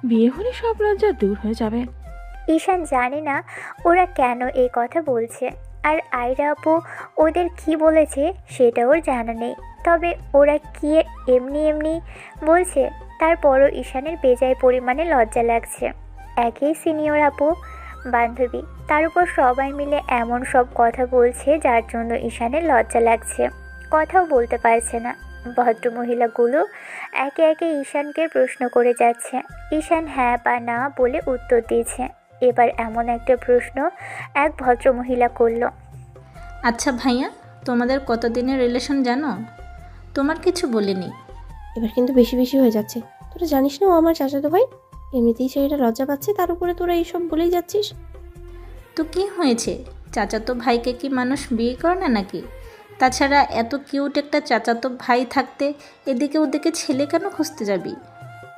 বিয়ে হলে সব লজ্জা দূর হয়ে যাবে। ঈশান জানে না ওরা কেন এই কথা বলছে, আর আয়রা আপু ওদের কি বলেছে সেটা ওর জানা নেই। তবে ওরা কি এমনি এমনি বলছে, তারপরও ঈশানের বেজায় পরিমাণে লজ্জা লাগছে। একই সিনিয়র আপু, বান্ধবী, তার উপর সবাই মিলে এমন সব কথা বলছে যার জন্য ঈশানের লজ্জা লাগছে। কথাও বলতে পারছে না। ভদ্রমহিলাগুলো একে একে ঈশানকে প্রশ্ন করে যাচ্ছে। ঈশান হ্যাঁ বা না বলে উত্তর দিয়েছে। এবার এমন একটা প্রশ্ন এক ভদ্রমহিলা করল। আচ্ছা ভাইয়া, তোমাদের কতদিনের রিলেশন জানো? তোমার কিছু বলিনি। এবার কিন্তু বেশি বেশি হয়ে যাচ্ছে। তোরা জানিস না ও আমার চাচাতো ভাই? এমনিতেই ছেলেটা লজ্জা পাচ্ছে, তার উপরে তোরা এইসব বলেই যাচ্ছিস। তো কি হয়েছে? চাচাতো ভাইকে কি মানুষ বিয়ে করে না নাকি? তাছাড়া এত কিউট একটা চাচাতো ভাই থাকতে এদিকে ওদিকে ছেলে কেন খুঁজতে যাবি?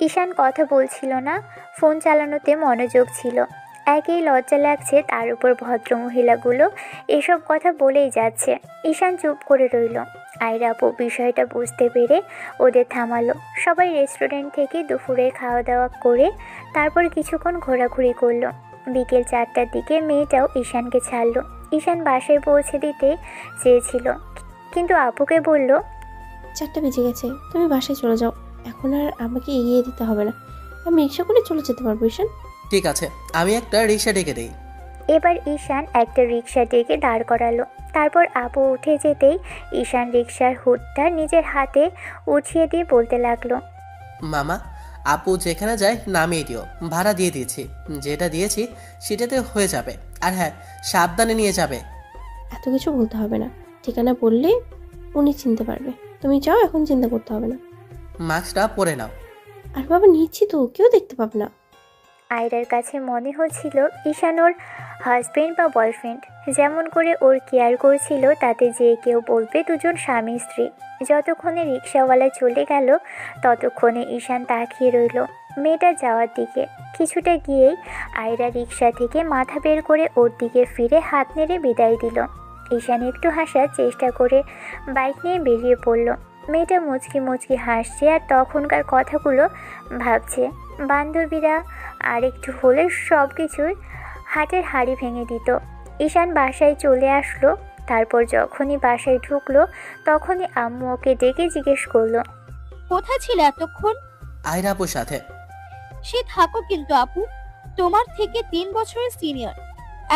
ঈশান কথা বলছিল না, ফোন চালানোতে মনোযোগ ছিল। একেই লজ্জা লাগছে, তার উপর ভদ্রমহিলাগুলো এসব কথা বলেই যাচ্ছে। ঈশান চুপ করে রইল। আয়রা আপু বিষয়টা বুঝতে পেরে ওদের থামালো। সবাই রেস্টুরেন্ট থেকে দুপুরে খাওয়া দাওয়া করে তারপর কিছুক্ষণ ঘোরাঘুরি করলো। বিকেল 4টার দিকে মেয়েটাও ঈশানকে ছাড়লো। ঈশান বাসায় পৌঁছে দিতে চেয়েছিল, কিন্তু আপুকে বলল, 4টা বেজে গেছে, তুমি বাসায় চলে যাও। এখন আর আমাকে এগিয়ে দিতে হবে না, আমি রিক্সা করে চলে যেতে পারবো। ঈশান, ঠিক আছে, আমি একটা রিক্সা ডেকে দিই। এবার ঈশান একটা রিক্সা ডেকে দাঁড় করালো। তারপর আপু উঠে যেতেই ঈশান রিক্সার হুডটা নিজের হাতে উঠিয়ে দিয়ে বলতে লাগলো, মামা, আপু যেখানে যায় নামিয়ে দিও, ভাড়া দিয়ে দিয়েছি, যেটা দিয়েছি সেটাতে হয়ে যাবে। আর হ্যাঁ, সাবধানে নিয়ে যাবে। এত কিছু বলতে হবে না, ঠিকানা বললে উনি চিনতে পারবে। তুমি যাও, এখন চিন্তা করতে হবে না। মাস্কটা পরে নাও। আর বাবা নিচ্ছি তো, কেউ দেখতে পাবে না। আয়রার কাছে মনে হচ্ছিল ঈশান ওর হাজবেন্ড বা বয়ফ্রেন্ড। যেমন করে ওর কেয়ার করছিল তাতে যে কেউ বলবে দুজন স্বামী স্ত্রী। যতক্ষণে রিক্সাওয়ালা চলে গেল ততক্ষণে ঈশান তাকিয়ে রইল মেয়েটা যাওয়ার দিকে। কিছুটা গিয়েই আয়রা রিক্সা থেকে মাথা বের করে ওর দিকে ফিরে হাত নেড়ে বিদায় দিল। ঈশান একটু হাসার চেষ্টা করে বাইক নিয়ে বেরিয়ে পড়ল। মেয়েটা মুচকি মুচকি হাসছে আর তখনকার কথাগুলো ভাবছে। বান্ধবীরা আর একটু হলে সব কিছুই হাটের হাড়ি ভেঙে দিত। ঈশান বাসায় চলে আসলো। তারপর যখনই বাসায় ঢুকলো তখনই আম্মু ওকে ডেকে জিজ্ঞেস করলো, কোথায় ছিল এতক্ষণ? আয়রা আপুর সাথে। সে থাকো, কিন্তু আপু তোমার থেকে 3 বছরের সিনিয়র।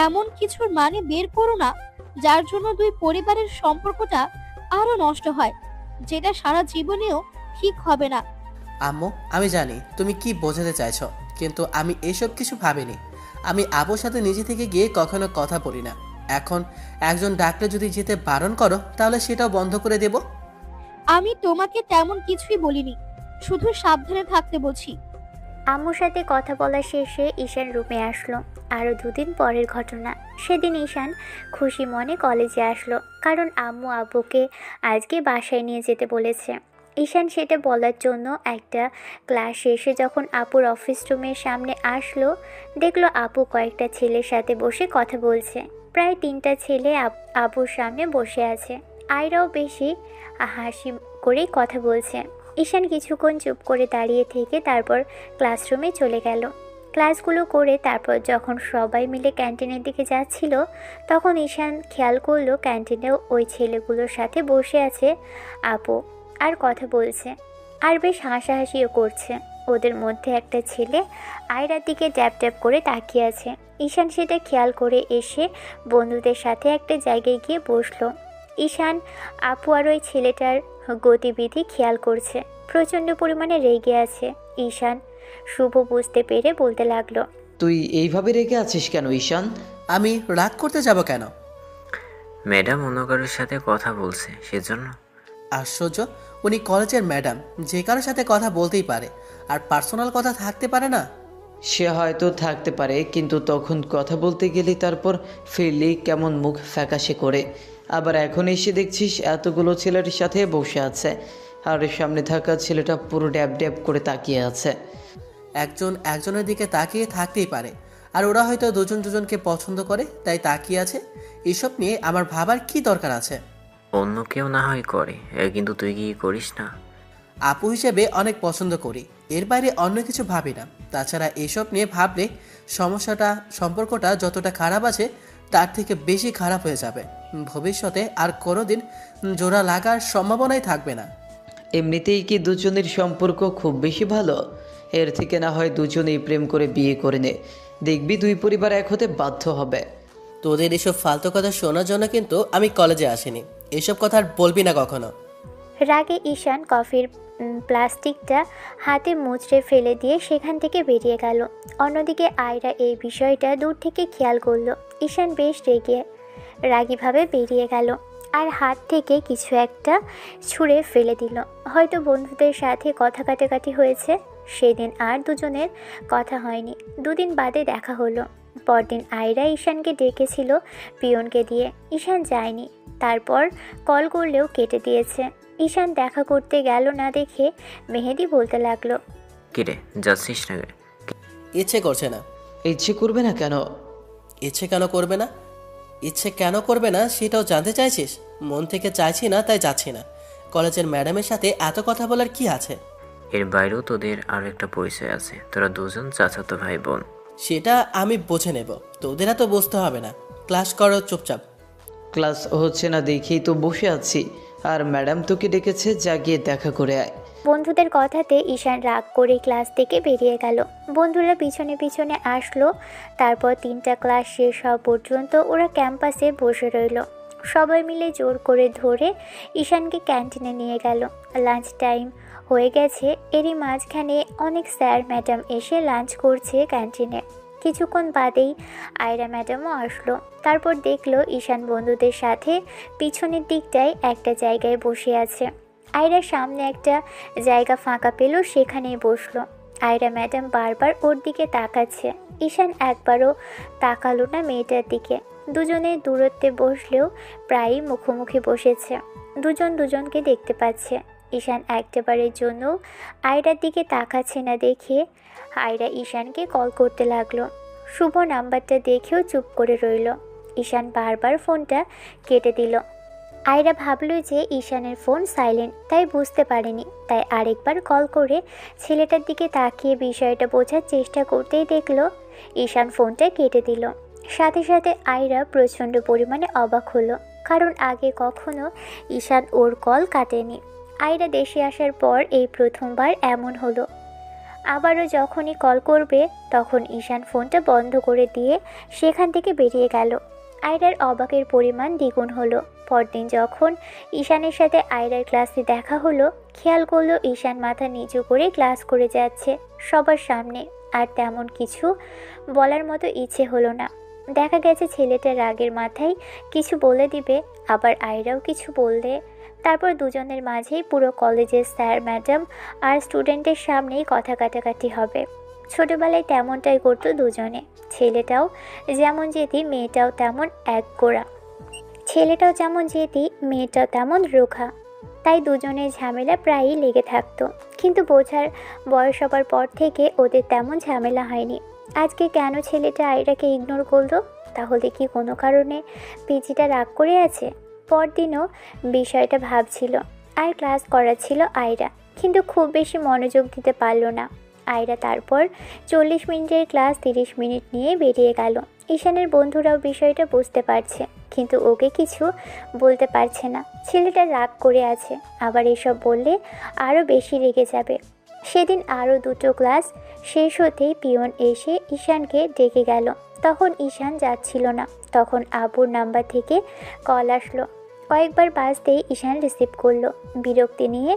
এমন কিছুর মানে বের করো না যার জন্য দুই পরিবারের সম্পর্কটা আরো নষ্ট হয়, যেটা সারা জীবনেও ঠিক হবে না। আম্মু, আমি জানি তুমি কি বোঝাতে চাইছো, কিন্তু আমি এসব কিছু ভাবিনি। আমি আপুর সাথে নিজে থেকে গিয়ে কখনো কথা বলি না। এখন একজন ডাক্তার যদি যেতে বারণ করো তাহলে সেটাও বন্ধ করে দেব। আমি তোমাকে তেমন কিছুই বলিনি, শুধু সাবধানে থাকতে বলছি। আম্মুর সাথে কথা বলা শেষে ঈশান রুমে আসলো। আরও 2 দিন পরের ঘটনা। সেদিন ঈশান খুশি মনে কলেজে আসলো, কারণ আম্মু আব্বুকে আজকে বাসায় নিয়ে যেতে বলেছে। ঈশান সেটা বলার জন্য একটা ক্লাস শেষে যখন আপুর অফিস রুমের সামনে আসলো, দেখলো আপু কয়েকটা ছেলের সাথে বসে কথা বলছে। প্রায় 3টা ছেলে আপুর সামনে বসে আছে। আয়রাও বেশি হাসি করেই কথা বলছে। ঈশান কিছুক্ষণ চুপ করে দাঁড়িয়ে থেকে তারপর ক্লাসরুমে চলে গেল। ক্লাসগুলো করে তারপর যখন সবাই মিলে ক্যান্টিনের দিকে যাচ্ছিল তখন ঈশান খেয়াল করলো ক্যান্টিনেও ওই ছেলেগুলোর সাথে বসে আছে আপু আর কথা বলছে, আর বেশ হাসাহাসিও করছে। ওদের মধ্যে একটা ছেলে আয়রার দিকে ট্যাপ ট্যাপ করে তাকিয়ে আছে। ঈশান সেটা খেয়াল করে এসে বন্ধুদের সাথে একটা জায়গায় গিয়ে বসলো। ঈশান আপু আর ওই ছেলেটার গতিবিধি খেয়াল করছে। প্রচণ্ড পরিমাণে রেগে আছে। ঈশান শুভ বুঝতে পেরে বলতে লাগলো, তুই এইভাবে রেগে আছিস কেন ঈশান? আমি রাগ করতে যাব কেন? ম্যাডাম অন্য কারোর সাথে কথা বলছে সেজন্য। আশ্চর্য, উনি কলেজের ম্যাডাম, যে কারোর সাথে কথা বলতেই পারে, আর পার্সোনাল কথা থাকতে পারে না? সে হয়তো থাকতে পারে, কিন্তু তখন কথা বলতে গেলে তারপর ফিরলি কেমন মুখ ফ্যাকাশে করে। আবার এখন এসে দেখছিস এতগুলো ছেলের সাথে বসে আছে, আর সামনে থাকা ছেলেটা পুরো ড্যাব ড্যাব করে তাকিয়ে আছে। একজন একজনের দিকে তাকিয়ে থাকতেই পারে, আর ওরা হয়তো দুজন দুজনকে পছন্দ করে তাই তাকিয়ে আছে। এসব নিয়ে আমার ভাবার কি দরকার আছে? অন্য কেউ না হয় করে, কিন্তু তুই কি করিস না? আপু হিসেবে অনেক পছন্দ করি, এর বাইরে অন্য কিছু ভাবি না। তাছাড়া এসব নিয়ে ভাবলে সম্পর্কটা যতটা খারাপ আছে তার থেকে বেশি খারাপ হয়ে যাবে। ভবিষ্যতে আর কোনোদিন জোড়া লাগার সম্ভাবনাই থাকবে না। এমনিতেই কি দুজনের সম্পর্ক খুব বেশি ভালো? এর থেকে না হয় দুজনেই প্রেম করে বিয়ে করে নে, দেখবি দুই পরিবার এক হতে বাধ্য হবে। তোদের এসব ফালতু কথা শোনার জন্য কিন্তু আমি কলেজে আসিনি। এসব কথা আর বলবি না কখনো। রাগে ঈশান কফির প্লাস্টিকটা হাতে মুচড়ে ফেলে দিয়ে সেখান থেকে বেরিয়ে গেল। অন্যদিকে আয়রা এই বিষয়টা দূর থেকে খেয়াল করলো। ঈশান বেশ রাগীভাবে বেরিয়ে গেল আর হাত থেকে কিছু একটা ছুঁড়ে ফেলে দিল। হয়তো বন্ধুদের সাথে কথা কাটাকাটি হয়েছে। সেদিন আর দুজনের কথা হয়নি। দুদিন বাদে দেখা হলো। পরদিন আয়রা ঈশানকে ডেকেছিল পিয়নকে দিয়ে। ঈশান যায়নি। তারপর কল করলেও কেটে দিয়েছে। ঈশান দেখা করতে গেল না দেখে মেহেদি বলতে লাগলো, কিরে যাচ্ছিস না? ইচ্ছে করছে না। ইচ্ছে করবে না কেন? ইচ্ছে কেন করবে না? ইচ্ছে কেন করবে না সেটাও জানতে চাইছিস? মন থেকে চাইছি না তাই যাচ্ছি না। কলেজের ম্যাডামের সাথে এত কথা বলার কি আছে? এর বাইরেও তোদের আরও একটা পরিচয় আছে। তোরা দুজন চাচাতো ভাই বোন। সেটা আমি বুঝে নেব, তোদের এত বুঝতে হবে না। ক্লাস করো চুপচাপ। ক্লাস হচ্ছে না দেখেই তো বসে আছি। আর ম্যাডাম তোকে ডেকেছে, যা গিয়ে দেখা করে আয়। বন্ধুদের কথাতে ঈশান রাগ করে ক্লাস থেকে বেরিয়ে গেল। বন্ধুরা পিছনে পিছনে আসলো। তারপর 3টা ক্লাস শেষ হওয়া পর্যন্ত ওরা ক্যাম্পাসে বসে রইল। সবাই মিলে জোর করে ধরে ঈশানকে ক্যান্টিনে নিয়ে গেল। লাঞ্চ টাইম হয়ে গেছে। এরই মাঝখানে অনেক স্যার ম্যাডাম এসে লাঞ্চ করছে ক্যান্টিনে। কিছুক্ষণ বাদেই আয়রা ম্যাডামও আসলো। তারপর দেখলো ঈশান বন্ধুদের সাথে পিছনের দিকটায় একটা জায়গায় বসে আছে। আয়রা সামনে একটা জায়গা ফাঁকা পেল, সেখানেই বসলো। আয়রা ম্যাডাম বারবার ওর দিকে তাকাচ্ছে। ঈশান একবারও তাকালো না মেয়েটার দিকে। দুজনে দূরত্বে বসলেও প্রায়ই মুখোমুখি বসেছে। দুজন দুজনকে দেখতে পাচ্ছে। ঈশান একবারের জন্য আয়রার দিকে তাকাচ্ছে না দেখে আয়রা ঈশানকে কল করতে লাগলো। শুভ নাম্বারটা দেখেও চুপ করে রইল। ঈশান বারবার ফোনটা কেটে দিল। আয়রা ভাবল যে ঈশানের ফোন সাইলেন্ট, তাই বুঝতে পারেনি। তাই আরেকবার কল করে ছেলেটার দিকে তাকিয়ে বিষয়টা বোঝার চেষ্টা করতেই দেখলো ঈশান ফোনটা কেটে দিল। সাথে সাথে আয়রা প্রচণ্ড পরিমাণে অবাক হলো, কারণ আগে কখনো ঈশান ওর কল কাটেনি। আয়রা দেশে আসার পর এই প্রথমবার এমন হলো। আবারও যখনই কল করবে তখন ঈশান ফোনটা বন্ধ করে দিয়ে সেখান থেকে বেরিয়ে গেল। আয়রার অবাকের পরিমাণ দ্বিগুণ হলো। পরদিন যখন ঈশানের সাথে আয়রার ক্লাসে দেখা হলো, খেয়াল করলো ঈশান মাথা নিচু করে ক্লাস করে যাচ্ছে সবার সামনে। আর তেমন কিছু বলার মতো ইচ্ছে হলো না। দেখা গেছে ছেলেটা রাগের মাথায় কিছু বলে দিবে, আবার আয়রাও কিছু বললে। তারপর দুজনের মাঝেই পুরো কলেজের স্যার ম্যাডাম আর স্টুডেন্টের সামনেই কথা কাটাকাটি হবে। ছোটবেলায় তেমনটাই করতো দুজনে। ছেলেটাও যেমন জেদি, মেয়েটাও তেমন একগোড়া। ছেলেটাও যেমন জেদি, মেয়েটাও তেমন রোখা। তাই দুজনের ঝামেলা প্রায়ই লেগে থাকতো। কিন্তু বোঝার বয়স হবার পর থেকে ওদের তেমন ঝামেলা হয়নি। আজকে কেন ছেলেটা আয়রাকে ইগনোর করলো? তাহলে কি কোনো কারণে পিজিটা রাগ করে আছে? পরদিনও বিষয়টা ভাবছিল আর ক্লাস করাচ্ছিল আয়রা, কিন্তু খুব বেশি মনোযোগ দিতে পারল না। আয়রা তারপর 40 মিনিটের ক্লাস 30 মিনিট নিয়ে বেরিয়ে গেল। ঈশানের বন্ধুরাও বিষয়টা বুঝতে পারছে, কিন্তু ওকে কিছু বলতে পারছে না। ছেলেটা রাগ করে আছে, আবার এসব বললে আরও বেশি রেগে যাবে। সেদিন আরও 2টো ক্লাস শেষ হতেই পিয়ন এসে ঈশানকে ডেকে গেল। তখন ঈশান যাচ্ছিল না। তখন আবুর নাম্বার থেকে কল আসলো। কয়েকবার বাজতেই ঈশান রিসিভ করলো। বিরক্তি নিয়ে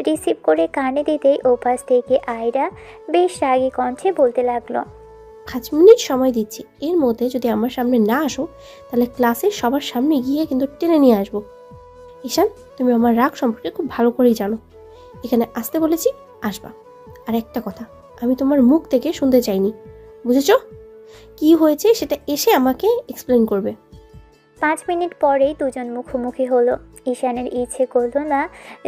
রিসিভ করে কানে দিতেই ওপাশ থেকে আয়রা বেশ রাগী কণ্ঠে বলতে লাগলো, 5 মিনিট সময় দিচ্ছি, এর মধ্যে যদি আমার সামনে না আসো তাহলে ক্লাসের সবার সামনে গিয়ে কিন্তু টেনে নিয়ে আসবো। ঈশান, তুমি আমার রাগ সম্পর্কে খুব ভালো করেই জানো। এখানে আসতে বলেছি, আসবা। আর একটা কথা আমি তোমার মুখ থেকে শুনতে চাইনি, বুঝেছো? কি হয়েছে সেটা এসে আমাকে এক্সপ্লেন করবে। 5 মিনিট পরেই দুজন মুখোমুখি হলো। ঈশানের ইচ্ছে করলো না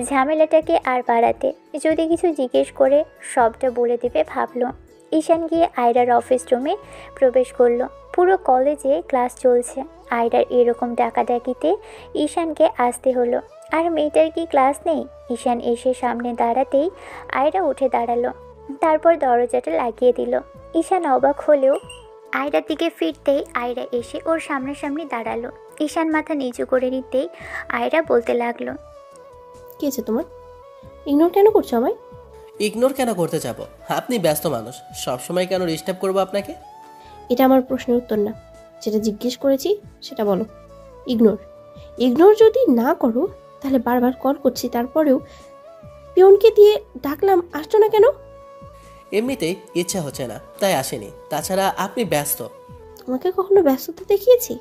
ঝামেলাটাকে আর বাড়াতে। যদি কিছু জিজ্ঞেস করে সবটা বলে দেবে ভাবলো। ঈশান গিয়ে আয়রার অফিস রুমে প্রবেশ করলো। পুরো কলেজে ক্লাস চলছে। আয়রার এরকম ডাকাডাকিতে ঈশানকে আসতে হলো। আর মেয়েটার কি ক্লাস নেই? ঈশান এসে সামনে দাঁড়াতেই আয়রা উঠে দাঁড়ালো। তারপর দরজাটা লাগিয়ে দিল। ঈশান অবাক হলেও আয়রার দিকে ফিরতেই আয়রা এসে ওর সামনাসামনি দাঁড়ালো। ঈশান মাথা নিচু করে নিতেই আয়রা বলতে লাগলো, কি আছে তোমার? ইগনোর কেন করছো আমায়? ইগনোর কেন করতে যাব? আপনি ব্যস্ত মানুষ, সবসময় কেন ডিস্টার্ব করবো আপনাকে? এটা আমার প্রশ্নের উত্তর না। যেটা জিজ্ঞেস করেছি সেটা বলো। ইগনোর যদি না করো তাহলে বারবার কল করছি, তারপরেও পিয়নকে দিয়ে ডাকলাম, আসছো না কেন? এমনিতেই ইচ্ছা হচ্ছে না, তাই আসেনি। তাছাড়া আপনি ব্যস্ত। তোমাকে কখনো ব্যস্ততা দেখিয়েছি?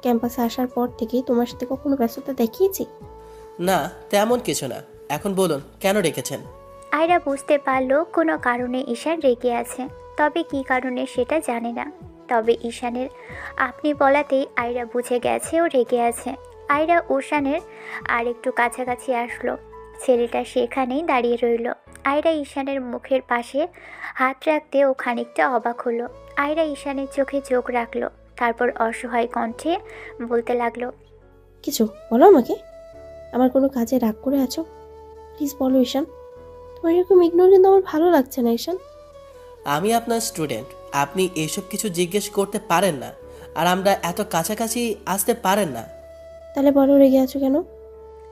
ক্যাম্পাসে আসার পর থেকে তোমার সাথে কখনো ব্যস্ততা দেখিয়েছি? না, তেমন কিছু না। এখন বলুন, কেন ডেকেছেন? আয়রা বুঝতে পারল কোনো কারণে ঈশান রেগে আছে, তবে কী কারণে সেটা জানে না। তবে ঈশানের আপনি বলাতেই আয়রা বুঝে গেছে ও রেগে আছে। আয়রা ঈশানের আর একটু কাছাকাছি আসলো। ছেলেটা সেখানেই দাঁড়িয়ে রইল। আয়রা ঈশানের মুখের পাশে হাত রাখতে ও খানিকটা অবাক হলো। আয়রা ঈশানের চোখে চোখ রাখলো, তারপর অসহায় কণ্ঠে বলতে লাগলো, কিছু বলো আমাকে। আমার কোনো কাজে রাগ করে আছো? প্লিজ বলো ঈশান। তোমার এরকম ইগনোর কিন্তু আমার ভালো লাগছে না ঈশান। আমি আপনার স্টুডেন্ট, আপনি এইসব কিছু জিজ্ঞেস করতে পারেন না, আর আমরা এত কাছাকাছি আসতে পারেন না। তাহলে বলো রেগে আছো কেন?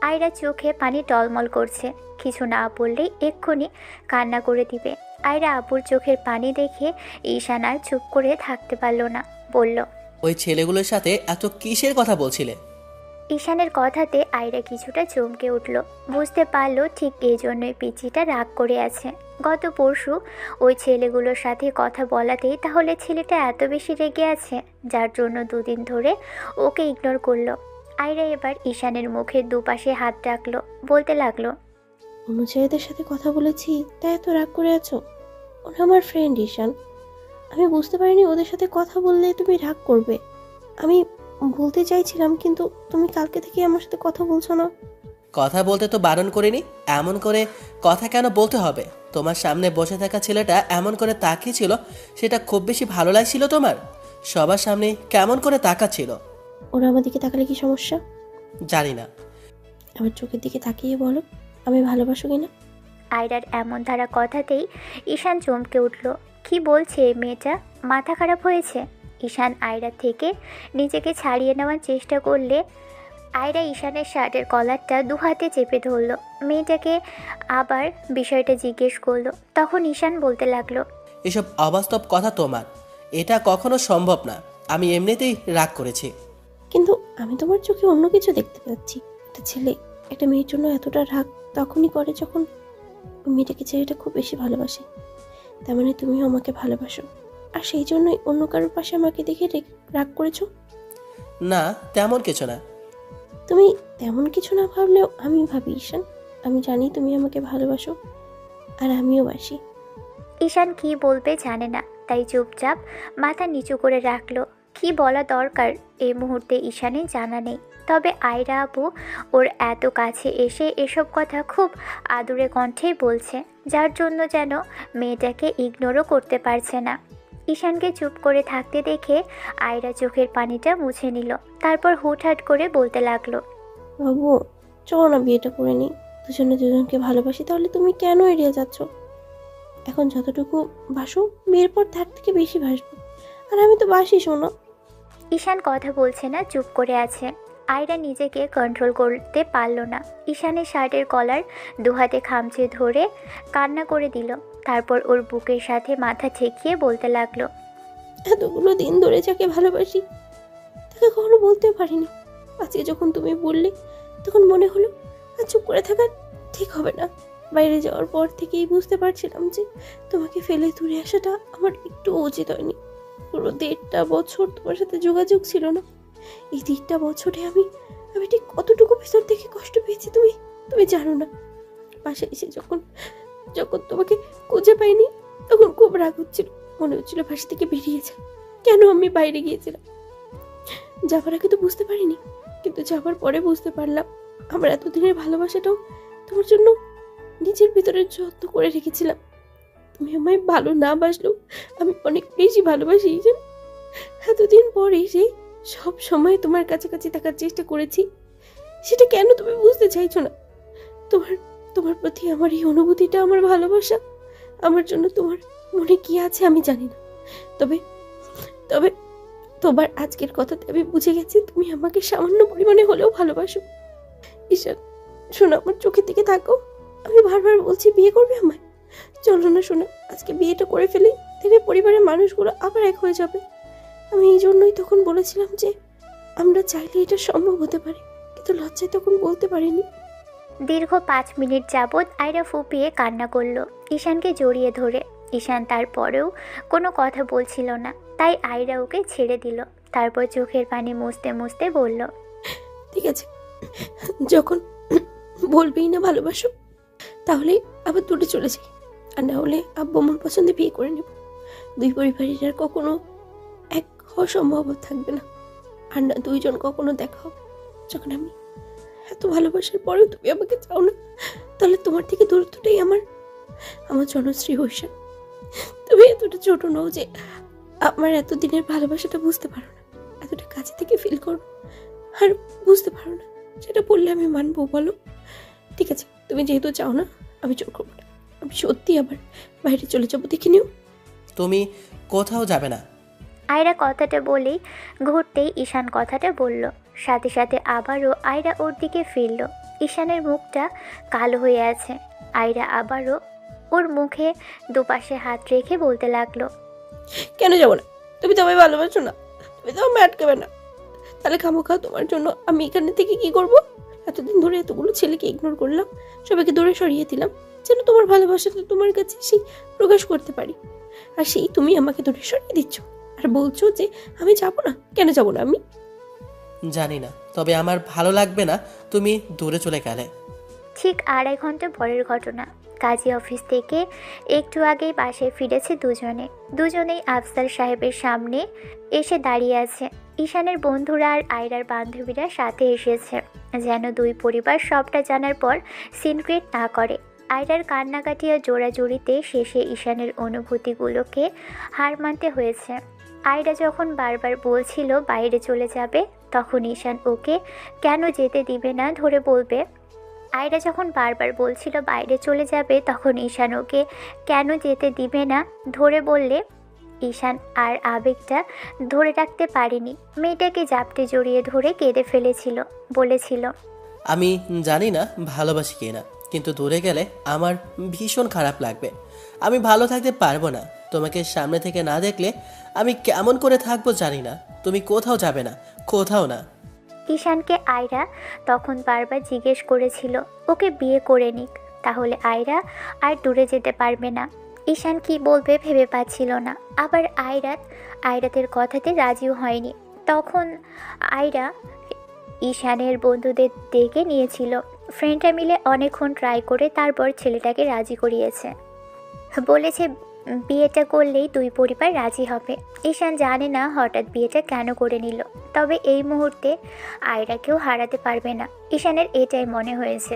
আয়রা চোখে পানি টলমল করছে। কিছু না বললেই এক্ষুনি কান্না করে দিবে। আয়রা আপুর চোখের পানি দেখে ঈশান আর চুপ করে থাকতে পারল না, বলল, ওই ছেলেগুলোর সাথে এত কিসের কথা বলছিলে? ঈশানের কথাতে আয়রা কিছুটা চমকে উঠল। বুঝতে পারল ঠিক এই জন্যই পিচিটা রাগ করে আছে। গত পরশু ওই ছেলেগুলোর সাথে কথা বলাতেই তাহলে ছেলেটা এত বেশি রেগে আছে, যার জন্য দুদিন ধরে ওকে ইগনোর করলো। আয়রা এবার ঈশানের মুখের দুপাশে হাত রাখলো, বলতে লাগলো, অন্য ছেলেদের সাথে কথা বলেছি তাই এত রাগ করে আছো? ওরা আমার ফ্রেন্ড ঈশান। আমি বুঝতে পারিনি ওদের সাথে কথা বললে তুমি রাগ করবে। আমি বলতে চাইছিলাম, কিন্তু তুমি কালকে থেকে আমার সাথে কথা বলছো না। কথা বলতে তো বারণ করিনি। এমন করে কথা কেন বলতে হবে? তোমার সামনে বসে থাকা ছেলেটা এমন করে তাকিয়েছিল, সেটা খুব বেশি ভালো লাগছিল তোমার? সবার সামনে কেমন করে তাকাচ্ছিল? ওরা আমার দিকে তাকালে কি সমস্যা? জানি না। আমার চোখের দিকে তাকিয়ে বলো, আমি ভালোবাসো কিনা? আয়রার এমন ধারা কথাতেই ঈশান চমকে উঠল। কি বলছে এই মেয়েটা? মাথা খারাপ হয়েছে? ঈশান আয়রা থেকে নিজেকে ছাড়িয়ে নেওয়ার চেষ্টা করলে আয়রা ঈশানের শার্টের কলারটা দু হাতে চেপে ধরল। মেয়েটাকে আবার বিষয়টা জিজ্ঞেস করলো। তখন ঈশান বলতে লাগলো, এসব অবাস্তব কথা তোমার, এটা কখনো সম্ভব না। আমি এমনিতেই রাগ করেছি। কিন্তু আমি তোমার চোখে অন্য কিছু দেখতে পাচ্ছি। একটা ছেলে একটা মেয়ের জন্য এতটা রাগ তখনই করে যখন ওই মেয়েটাকে ছেলেটা খুব বেশি ভালোবাসে। তার মানে তুমিও আমাকে ভালোবাসো, আর সেই জন্যই অন্য কারোর পাশে আমাকে দেখে রাগ করেছো? না, তেমন কিছু না। তুমি তেমন কিছু না ভাবলেও আমি ভাবি ঈশান। আমি জানি তুমি আমাকে ভালোবাসো, আর আমিও বাসি। ঈশান কি বলবে জানে না, তাই চুপচাপ মাথা নিচু করে রাখলো। কি বলা দরকার এই মুহূর্তে ঈশানের জানা নেই। তবে আয়রা আপু ওর এত কাছে এসে এসব কথা খুব আদুরে কণ্ঠেই বলছে, যার জন্য যেন মেয়েটাকে ইগনোরও করতে পারছে না। ঈশানকে চুপ করে থাকতে দেখে আয়রা চোখের পানিটা মুছে নিল, তারপর হুটহাট করে বলতে লাগলো, বাবু চলো না বিয়েটা করে নিই। দুজনে দুজনকে ভালোবাসি, তাহলে তুমি কেন এড়িয়ে যাচ্ছ? এখন যতটুকু বাসো বিয়ের পর তার থেকে বেশি বাসবো, আর আমি তো বাসি শোনো। ঈশান কথা বলছে না, চুপ করে আছে। আয়রা নিজেকে কন্ট্রোল করতে পারল না। ঈশানের শার্টের কলার দু হাতে খামচে ধরে কান্না করে দিল। তারপর ওর বুকের সাথে মাথা ঠেকিয়ে বলতে লাগলো, এতগুলো দিন ধরে যাকে ভালোবাসি তাকে কখনো বলতে পারিনি। আজকে যখন তুমি বললে তখন মনে হলো আর চুপ করে থাকা ঠিক হবে না। বাইরে যাওয়ার পর থেকেই বুঝতে পারছিলাম যে তোমাকে ফেলে দূরে আসাটা আমার একটু উচিত হয়নি। পুরো 1.5 বছর তোমার সাথে যোগাযোগ ছিল না। এই 1.5 বছরে আমি ঠিক কতটুকু ভেতর থেকে কষ্ট পেয়েছি তুমি জানো না। পাশে এসে যখন তোমাকে খুঁজে পাইনি তখন খুব রাগ হচ্ছিল। মনে হচ্ছিল বাসা থেকে বেরিয়ে যা। কেন আমি বাইরে গিয়েছিলাম? যাবার আগে তো বুঝতে পারিনি, কিন্তু যাবার পরে বুঝতে পারলাম আমার এতদিনের ভালোবাসাটাও তোমার জন্য নিজের ভিতরে যত্ন করে রেখেছিলাম। তুমি আমায় ভালো না বাসলেও আমি অনেক বেশি ভালোবাসি। এতদিন পরে এসে সব সময় তোমার কাছাকাছি থাকার চেষ্টা করেছি, সেটা কেন তুমি বুঝতে চাইছো না? তোমার প্রতি আমার এই অনুভূতিটা, আমার ভালোবাসা, আমার জন্য তোমার মনে কি আছে আমি জানি না। তবে তবে তোমার আজকের কথাতে আমি বুঝে গেছি তুমি আমাকে সামান্য পরিমাণে হলেও ভালোবাসো। ঈশান শোনো, আমার চোখের দিকে থাকো। আমি বারবার বলছি বিয়ে করবে আমায়। চলো না শোনো, আজকে বিয়েটা করে ফেলি, দেখে পরিবারের মানুষগুলো আবার এক হয়ে যাবে। আমি এই জন্যই তখন বলেছিলাম যে আমরা চাইলে এটা সম্ভব হতে পারে, তো লজ্জায় তখন বলতে পারিনি। দীর্ঘ 5 মিনিট যাবৎ আয়রা ফুপিয়ে কান্না করলো ঈশানকে জড়িয়ে ধরে। ঈশান তারপরেও কোনো কথা বলছিল না, তাই আয়রা ওকে ছেড়ে দিল। তারপর চোখের পানি মুছতে মুছতে বলল, ঠিক আছে, যখন বলবেই না ভালোবাসো তাহলে আবার দূরে চলে যাই, আর না হলে আব্বু আমার পছন্দে বিয়ে করে নেব। দুই পরিবারের আর কখনো এক হওয়া সম্ভব থাকবে না, আর না দুইজন কখনো দেখা হবে। যখন আমি এত ভালোবাসার পরেও তুমি আমাকে চাও না, তাহলে তোমার থেকে দূরত্বটাই আমার জনশ্রী হইসা। তুমি এতটা ছোট নও যে আমার এতদিনের ভালোবাসাটা বুঝতে পারো না, এতটা কাছে থেকে ফিল করো আর বুঝতে পারো না, সেটা বললে আমি মানবো বলো? ঠিক আছে, তুমি যেহেতু চাও না, আমি জোর করবো না। আমি সত্যি আবার বাইরে চলে যাবো, দেখে নিও। তুমি কোথাও যাবে না। আয়রা কথাটা বলেই ঘুরতেই ঈশান কথাটা বলল। সাথে সাথে আবারও আয়রা ওর দিকে ফিরল। ঈশানের মুখটা কালো হয়ে আছে। আয়রা আবারও ওর মুখে দুপাশে হাত রেখে বলতে লাগলো, কেন যাবো না? তুমি তো আমায় ভালোবাসো না, তুমি তো আমায় আটকাবে না। তাহলে খামোখা তোমার জন্য আমি এখানে থেকে কি করব? এতদিন ধরে এতগুলো ছেলেকে ইগনোর করলাম, সবাইকে দূরে সরিয়ে দিলাম, যেন তোমার ভালোবাসাটা তোমার কাছে সেই প্রকাশ করতে পারি। আর সেই তুমি আমাকে দূরে সরিয়ে দিচ্ছ আর বলছো যে আমি যাবো না। কেন যাবো না আমি? জানি না, তবে আমার ভালো লাগবে না তুমি দূরে চলে গেলে। ঠিক 2.5 ঘন্টা পরের ঘটনা। কাজী অফিস থেকে একটু আগেই বাসায় ফিরেছে দুজনেই আফজাল সাহেবের সামনে এসে দাঁড়িয়ে আছে। ঈশানের বন্ধুরা আর আয়রার বান্ধবীরা সাথে এসেছে, যেন দুই পরিবার সবটা জানার পর সিনক্রেট না করে। আয়রার কান্নাকাটি ও জোড়াজুড়িতে শেষে ঈশানের অনুভূতিগুলোকে হার মানতে হয়েছে। আয়রা যখন বারবার বলছিল বাইরে চলে যাবে, তখন ঈশান ওকে কেন যেতে দিবে না ধরে বলবে। আয়রা যখন বারবার বলছিল বাইরে চলে যাবে, তখন ঈশান ওকে কেন যেতে দিবে না ধরে বললে ঈশান আর আবেগটা ধরে রাখতে পারেনি। মেয়েটাকে জাপটে জড়িয়ে ধরে কেঁদে ফেলেছিল, বলেছিল, আমি জানি না ভালোবাসি কিনা, কিন্তু দূরে গেলে আমার ভীষণ খারাপ লাগবে। আমি ভালো থাকতে পারবো না। তোমাকে সামনে থেকে না দেখলে আমি কেমন করে থাকবো জানি না। তুমি কোথাও যাবে না, কোথাও না। ঈশানকে আয়রা তখন বারবার জিজ্ঞেস করেছিল ওকে বিয়ে করে নিক, তাহলে আয়রা আর দূরে যেতে পারবে না। ঈশান কি বলবে ভেবে পাচ্ছিল না। আবার আয়রাতের কথাতে রাজিও হয়নি। তখন আয়রা ঈশানের বন্ধুদের ডেকে নিয়েছিল। ফ্রেন্ডরা মিলে অনেকক্ষণ ট্রাই করে তারপর ছেলেটাকে রাজি করিয়েছে। বলেছে বিয়েটা করলেই দুই পরিবার রাজি হবে। ঈশান জানে না হঠাৎ বিয়েটা কেন করে নিল, তবে এই মুহূর্তে আয়রাকেও হারাতে পারবে না। ঈশানের এটাই মনে হয়েছে,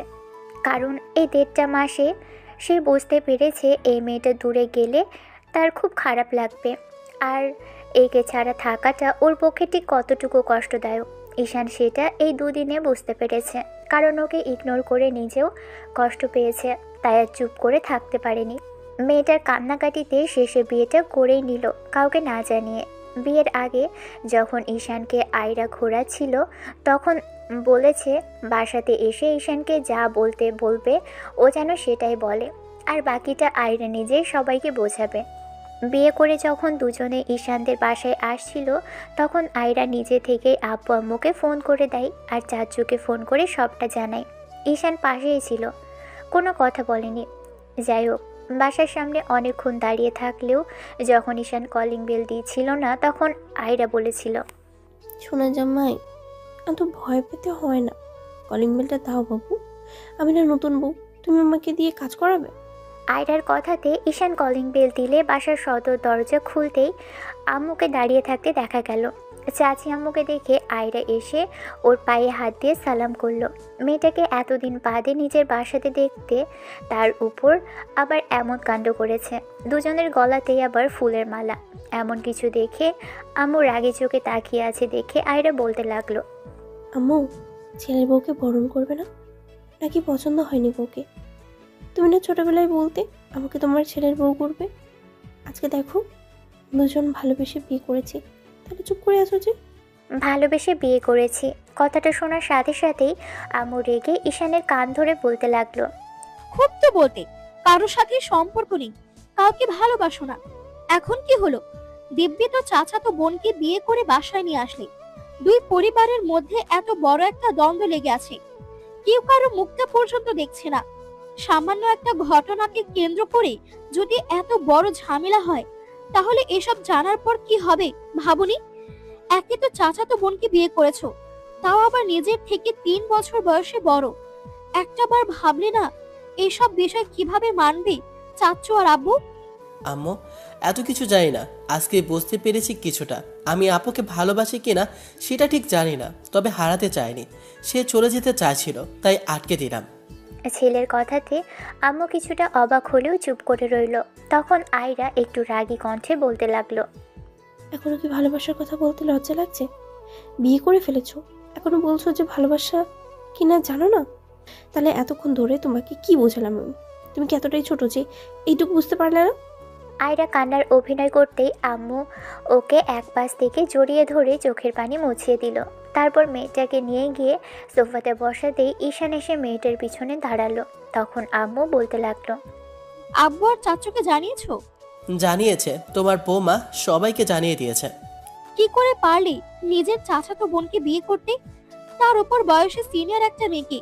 কারণ এই 1.5 মাসে সে বুঝতে পেরেছে এই মেয়েটা দূরে গেলে তার খুব খারাপ লাগবে, আর একে ছাড়া থাকাটা ওর পক্ষে ঠিক কতটুকু কষ্টদায়ক। ঈশান সেটা এই 2 দিনে বুঝতে পেরেছে, কারণ ওকে ইগনোর করে নিজেও কষ্ট পেয়েছে, তাই আর চুপ করে থাকতে পারেনি। মেয়েটার কান্নাকাটিতে শেষে বিয়েটা করেই নিল, কাউকে না জানিয়ে। বিয়ের আগে যখন ঈশানকে আয়রা ঘোরাচ্ছিল, তখন বলেছে বাসাতে এসে ঈশানকে যা বলতে বলবে ও যেন সেটাই বলে, আর বাকিটা আয়রা নিজেই সবাইকে বোঝাবে। বিয়ে করে যখন দুজনে ঈশানদের বাসায় আসছিল, তখন আয়রা নিজে থেকেই আব্বু আম্মুকে ফোন করে দেয় আর চাচুকে ফোন করে সবটা জানায়। ঈশান পাশেই ছিল, কোনো কথা বলেনি। যাই হোক, বাসার সামনে অনেকক্ষণ দাঁড়িয়ে থাকলেও যখন ঈশান কলিং বেল দিয়েছিল না, তখন আয়রা বলেছিল, শোনা জামাই, এত ভয় পেতে হয় না, কলিং বেলটা দাও বাবু। আমি না নতুন বউ, তুমি আমাকে দিয়ে কাজ করাবে। আয়রার কথাতে ঈশান কলিং বেল দিলে বাসার সদর দরজা খুলতেই আম্মুকে দাঁড়িয়ে থাকতে দেখা গেল। চাচি আম্মুকে দেখে আয়রা এসে ওর পায়ে হাত দিয়ে সালাম করলো। মেয়েটাকে এতদিন বাদে নিজের বাসাতে দেখতে তার উপর আবার এমন কাণ্ড করেছে। দুজনের গলাতেই আবার ফুলের মালা। এমন কিছু দেখে আম্মু রাগে চোখে তাকিয়ে আছে দেখে আয়রা বলতে লাগলো, আম্মু, ছেলের বউকে বরণ করবে না নাকি পছন্দ হয়নি বউকে? তুমি না ছোটবেলায় বলতে আমাকে তোমার ছেলের বউ করবে। আজকে দেখো দুজন ভালোবেসে বিয়ে করেছি, তাহলে চুপ করে আছো যে? ভালোবেসে বিয়ে করেছি কথাটা শোনার সাথে সাথেই আম্মু রেগে ঈশানের কান ধরে বলতে লাগলো, খুব তো বলতে, কারোর সাথে সম্পর্ক নেই, কাউকে ভালোবাসো না। এখন কি হলো? দিব্যি তো চাচা তো বোনকে বিয়ে করে বাসায় নিয়ে আসলে, দুই পরিবারের মধ্যে এত বড় একটা দ্বন্দ্ব লেগে আছে, কেউ কারো মুখটা পর্যন্ত দেখছে না। সামান্য একটা ঘটনাকে কেন্দ্র করে যদি এত বড় ঝামেলা হয়, তাহলে এসব জানার পর কি হবে ভাবুনি। একে তো চাচাতো বোনকে বিয়ে করেছো, তাও আবার নিজের থেকে 3 বছর বয়সে বড়। একটাবার ভাবলে না এইসব বিষয় কিভাবে মানবে চাচ্চু আর আব্বু? আম্মু, এত কিছু জানি না, আজকে বুঝতে পেরেছি কিছুটা। আমি আপুকে ভালোবাসি কিনা সেটা ঠিক জানি না, তবে হারাতে চাইনি। সে চলে যেতে চাইছিল, তাই আটকে দিলাম। ছেলের কথাতে আম্মু কিছুটা অবাক হলেও চুপ করে রইল। তখন আয়রা একটু রাগী কণ্ঠে বলতে লাগলো, এখনো কি ভালোবাসার কথা বলতে লজ্জা লাগছে? বিয়ে করে ফেলেছো, এখনো বলছো যে ভালোবাসা কিনা জানো না? তাহলে এতক্ষণ ধরে তোমাকে কি বোঝালাম আমি? তুমি কি এতটাই ছোট যে এইটুকু বুঝতে পারলে না? আয়রা কান্নার অভিনয় করতেই আম্মু ওকে এক পাশ থেকে জড়িয়ে ধরে চোখের পানি মুছিয়ে দিল। তারপর মেয়েটাকে নিয়ে গিয়ে সোফাতে বসাতেই ঈশান এসে মেয়েটার পিছনে দাঁড়ালো। তখন আম্মু বলতে লাগলো, আব্বু আর চাচুকে জানিয়েছো? জানিয়েছে, তোমার বৌমা সবাইকে জানিয়ে দিয়েছে। কি করে পারলে নিজের চাচাতো বোনকে বিয়ে করতে, তার উপর বয়সে সিনিয়র একটা মেয়েকে?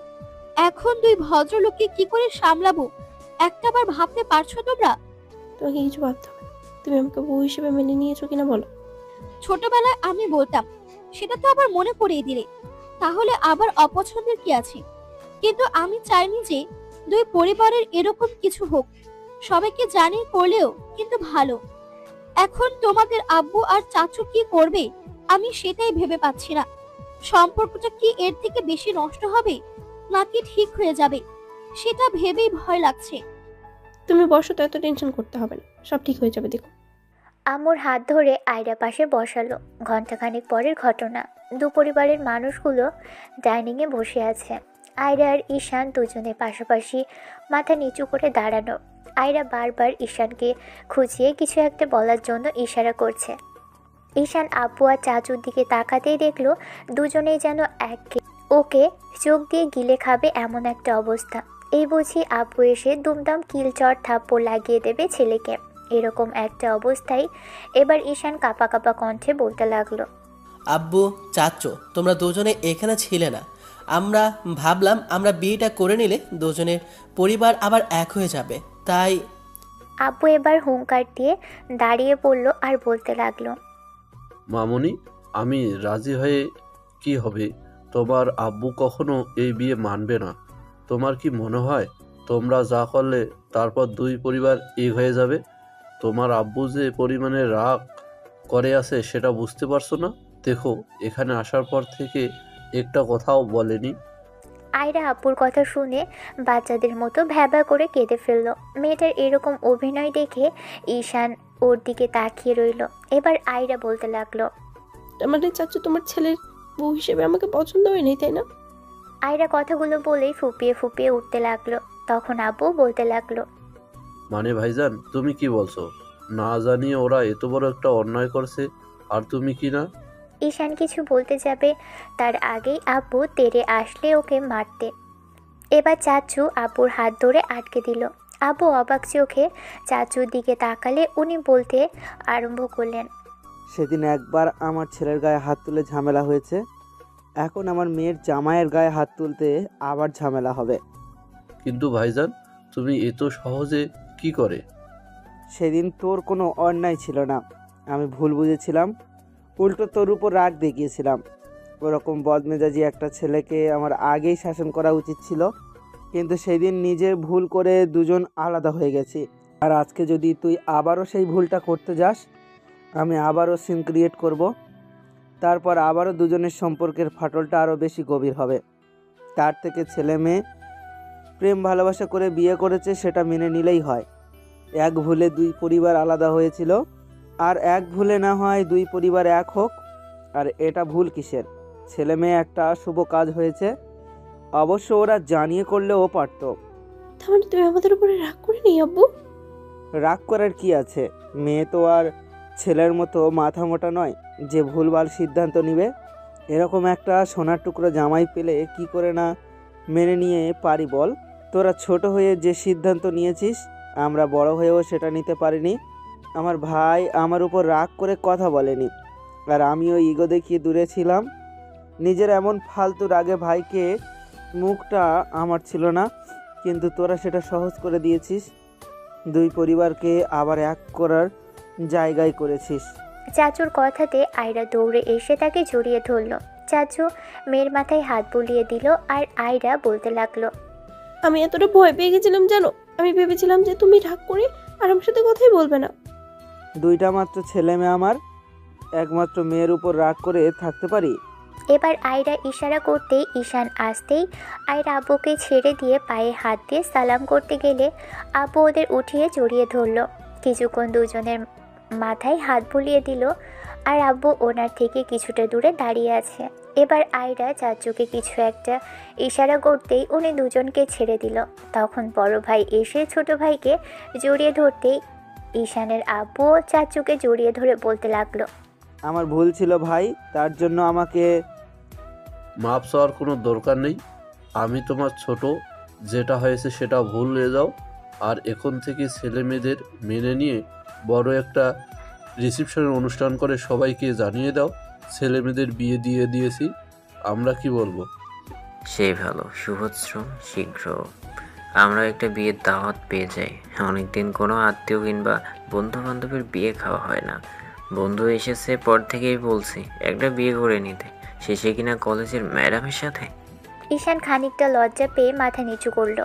এখন দুই ভদ্রলোককে কি করে সামলাবো একটাবার ভাবতে পারছো তোমরা? তোমাকে কিছু ভাবতে হবে না। তুমি আমাকে বউ হিসেবে মেনে নিয়েছো কিনা বলো। ছোটবেলায় আমি বলতাম, সেটা তো আবার মনে করিয়ে দিলে, তাহলে আবার অপছন্দের কি আছে? কিন্তু আমি চাইনি যে দুই পরিবারের এরকম কিছু হোক, সবাইকে জানিয়ে করলেও কিন্তু ভালো। এখন তোমাদের আব্বু আর চাচু কি করবে আমি সেটাই ভেবে পাচ্ছি না। সম্পর্কটা কি এর থেকে বেশি নষ্ট হবে নাকি ঠিক হয়ে যাবে, সেটা ভেবেই ভয় লাগছে। তুমি বসো, তো এত টেনশন করতে হবে না, সব ঠিক হয়ে যাবে। দেখো, আম্মুর হাত ধরে আয়রা পাশে বসালো। ঘন্টাখানেক পরের ঘটনা। দু পরিবারের মানুষগুলো ডাইনিংয়ে বসে আছে। আয়রা আর ঈশান দুজনে পাশাপাশি মাথা নিচু করে দাঁড়ানো। আয়রা বারবার ঈশানকে খুঁজিয়ে কিছু একটা বলার জন্য ইশারা করছে। ঈশান আব্বু আর চাচুর দিকে তাকাতেই দেখলো দুজনেই যেন ওকে চোখ দিয়ে গিলে খাবে এমন একটা অবস্থা। এই বুঝি আব্বু এসে দুমদাম কিলচর থাপ্পড় লাগিয়ে দেবে ছেলেকে। এরকম একটা অবস্থায় এবার ঈশান কাঁপা কাঁপা কণ্ঠে বলতে লাগলো, আব্বু, চাচু, তোমরা দুজনে এখানে ছিলে না। আমরা ভাবলাম আমরা বিয়েটা করে নিলে দুজনের পরিবার আবার এক হয়ে যাবে, তাই। আব্বু এবার হুঙ্কার দিয়ে দাঁড়িয়ে পড়লো আর বলতে লাগলো, মামুনি, আমি রাজি হয়ে কি হবে? তোমার আব্বু কখনো এই বিয়ে মানবে না। তোমার কি মনে হয় তোমরা যা করলে তারপর দুই পরিবার এক হয়ে যাবে? তোমার আব্বু যে পরিমাণে রাগ করে আছে সেটা বুঝতে পারছো না? দেখো, এখানে আসার পর থেকে একটা কথাও বলেনি। আয়রা আব্বুর কথা শুনে বাচ্চাদের মতো ভ্যাবা করে কেঁদে ফেললো। মেয়েটার এরকম অভিনয় দেখে ঈশান ওর দিকে তাকিয়ে রইল। এবার আয়রা বলতে লাগলো, মানে চাচ্ছ তোমার ছেলের বউ হিসেবে আমাকে পছন্দ হয়নি, তাই না? আয়রা কথাগুলো বলেই ফুপিয়ে ফুপিয়ে উঠতে লাগলো। তখন আব্বু বলতে লাগলো, মানে ভাইজান, তুমি কি বলছো? না জানিয়ে ওরা এত বড় একটা অন্যায় করছে, আর তুমি কি না? ঈশান কিছু বলতে যাবে তার আগেই আব্বু তেড়ে আসলে ওকে মারতে। এবার চাচু আব্বুর হাত ধরে আটকে দিল। আব্বু অবাক চোখে চাচুর দিকে তাকালে উনি বলতে আরম্ভ করলেন, সেদিন একবার আমার ছেলের গায়ে হাত তুলে ঝামেলা হয়েছে, এখন আমার মেয়ের জামাইয়ের গায়ে হাত তুলতে আবার ঝামেলা হবে। কিন্তু ভাইজান, তুমি এত সহজে কি করে? সেদিন তোর কোনো অন্যায় ছিল না, আমি ভুল বুঝেছিলাম, উল্টো তোর উপর রাগ দেখিয়েছিলাম। ওরকম বদমেজাজি একটা ছেলেকে আমার আগেই শাসন করা উচিত ছিল, কিন্তু সেদিন নিজের ভুল করে দুজন আলাদা হয়ে গেছি। আর আজকে যদি তুই আবারও সেই ভুলটা করতে যাস, আমি আবারও সিন ক্রিয়েট করব, তারপর আবারও দুজনের সম্পর্কের ফাটলটা আরও বেশি গভীর হবে। তার থেকে ছেলে মেয়ে প্রেম ভালোবাসা করে বিয়ে করেছে, সেটা মেনে নিলেই হয়। এক ভুলে দুই পরিবার আলাদা হয়েছিল, আর এক ভুলে না হয় দুই পরিবার এক হোক। আর এটা ভুল কিসের? ছেলে মেয়ে একটা শুভ কাজ হয়েছে, অবশ্য ওরা জানিয়ে করলেও পারত। তার মানে তুমি আমাদের উপরে রাগ করে নেই আব্বু? রাগ করার কি আছে? মেয়ে তো আর ছেলের মতো মাথা মোটা নয় যে ভুলভাল সিদ্ধান্ত নিবে। এরকম একটা সোনার টুকরো জামাই পেলে কি করে না মেনে নিয়ে পারি বল? তোরা ছোট হয়ে যে সিদ্ধান্ত নিয়েছিস, আমরা বড় হয়েও সেটা নিতে পারিনি। আমার ভাই আমার উপর রাগ করে কথা বলেনি, আর আমিও ইগো দেখিয়ে দূরে ছিলাম। নিজের এমন ফালতু রাগে ভাইকে মুখটা আমার ছিল না, কিন্তু তোরা সেটা সহজ করে দিয়েছিস। দুই পরিবারকে আবার এক করার জায়গায় করেছিস। চাচুর কথাতে আয়রা দৌড়ে এসে তাকে জড়িয়ে ধরল। চাচু মেয়ের মাথায় হাত বুলিয়ে দিল আর আয়রা বলতে লাগলো, আমি এতটা ভয় পেয়ে গেছিলাম জানো। আমি ভেবেছিলাম যে তুমি রাগ করে আর আমার সাথে কথাই বলবে না। দুইটা মাত্র ছেলে মেয়ে আমার, একমাত্র মেয়ের উপর রাগ করে থাকতে পারি? এবার আয়রা ইশারা করতেই ঈশান আসতেই আয়রা আব্বুকে ছেড়ে দিয়ে পায়ে হাত দিয়ে সালাম করতে গেলে আব্বু ওদের উঠিয়ে জড়িয়ে ধরল। কিছুক্ষণ দুজনের মাথায় হাত বুলিয়ে দিল আর আব্বু ওনার থেকে কিছুটা দূরে দাঁড়িয়ে আছে। এবার আয়রা চাচুকে কিছু একটা ইশারা করতেই উনি দুজনকে ছেড়ে দিল। তখন বড় ভাই এসে ছোট ভাইকে জড়িয়ে ধরতেই ঈশানের আব্বু চাচুকে জড়িয়ে ধরে বলতে লাগলো, আমার ভুল ছিল ভাই, তার জন্য আমাকে মাপ চাওয়ার কোনো দরকার নেই। আমি তোমার ছোট, যেটা হয়েছে সেটা ভুলে যাও। আর এখন থেকে ছেলে মেয়েদের মেনে নিয়ে বড় একটা রিসেপশনের অনুষ্ঠান করে সবাইকে জানিয়ে দাও ছেলে মেয়েদের বিয়ে দিয়ে দিয়েছি। আমরা কি বলবো? সেই ভালো, শুভশ্র শীঘ্র আমরা একটা বিয়ের দাওয়াত পেয়ে যাই। অনেকদিন কোনো আত্মীয় কিংবা বন্ধু বান্ধবের বিয়ে খাওয়া হয় না। বন্ধু এসেছে পর থেকেই বলছি একটা বিয়ে করে নিতে, শেষে কিনা কলেজের ম্যাডামের সাথে। ঈশান খানিকটা লজ্জা পেয়ে মাথা নিচু করল।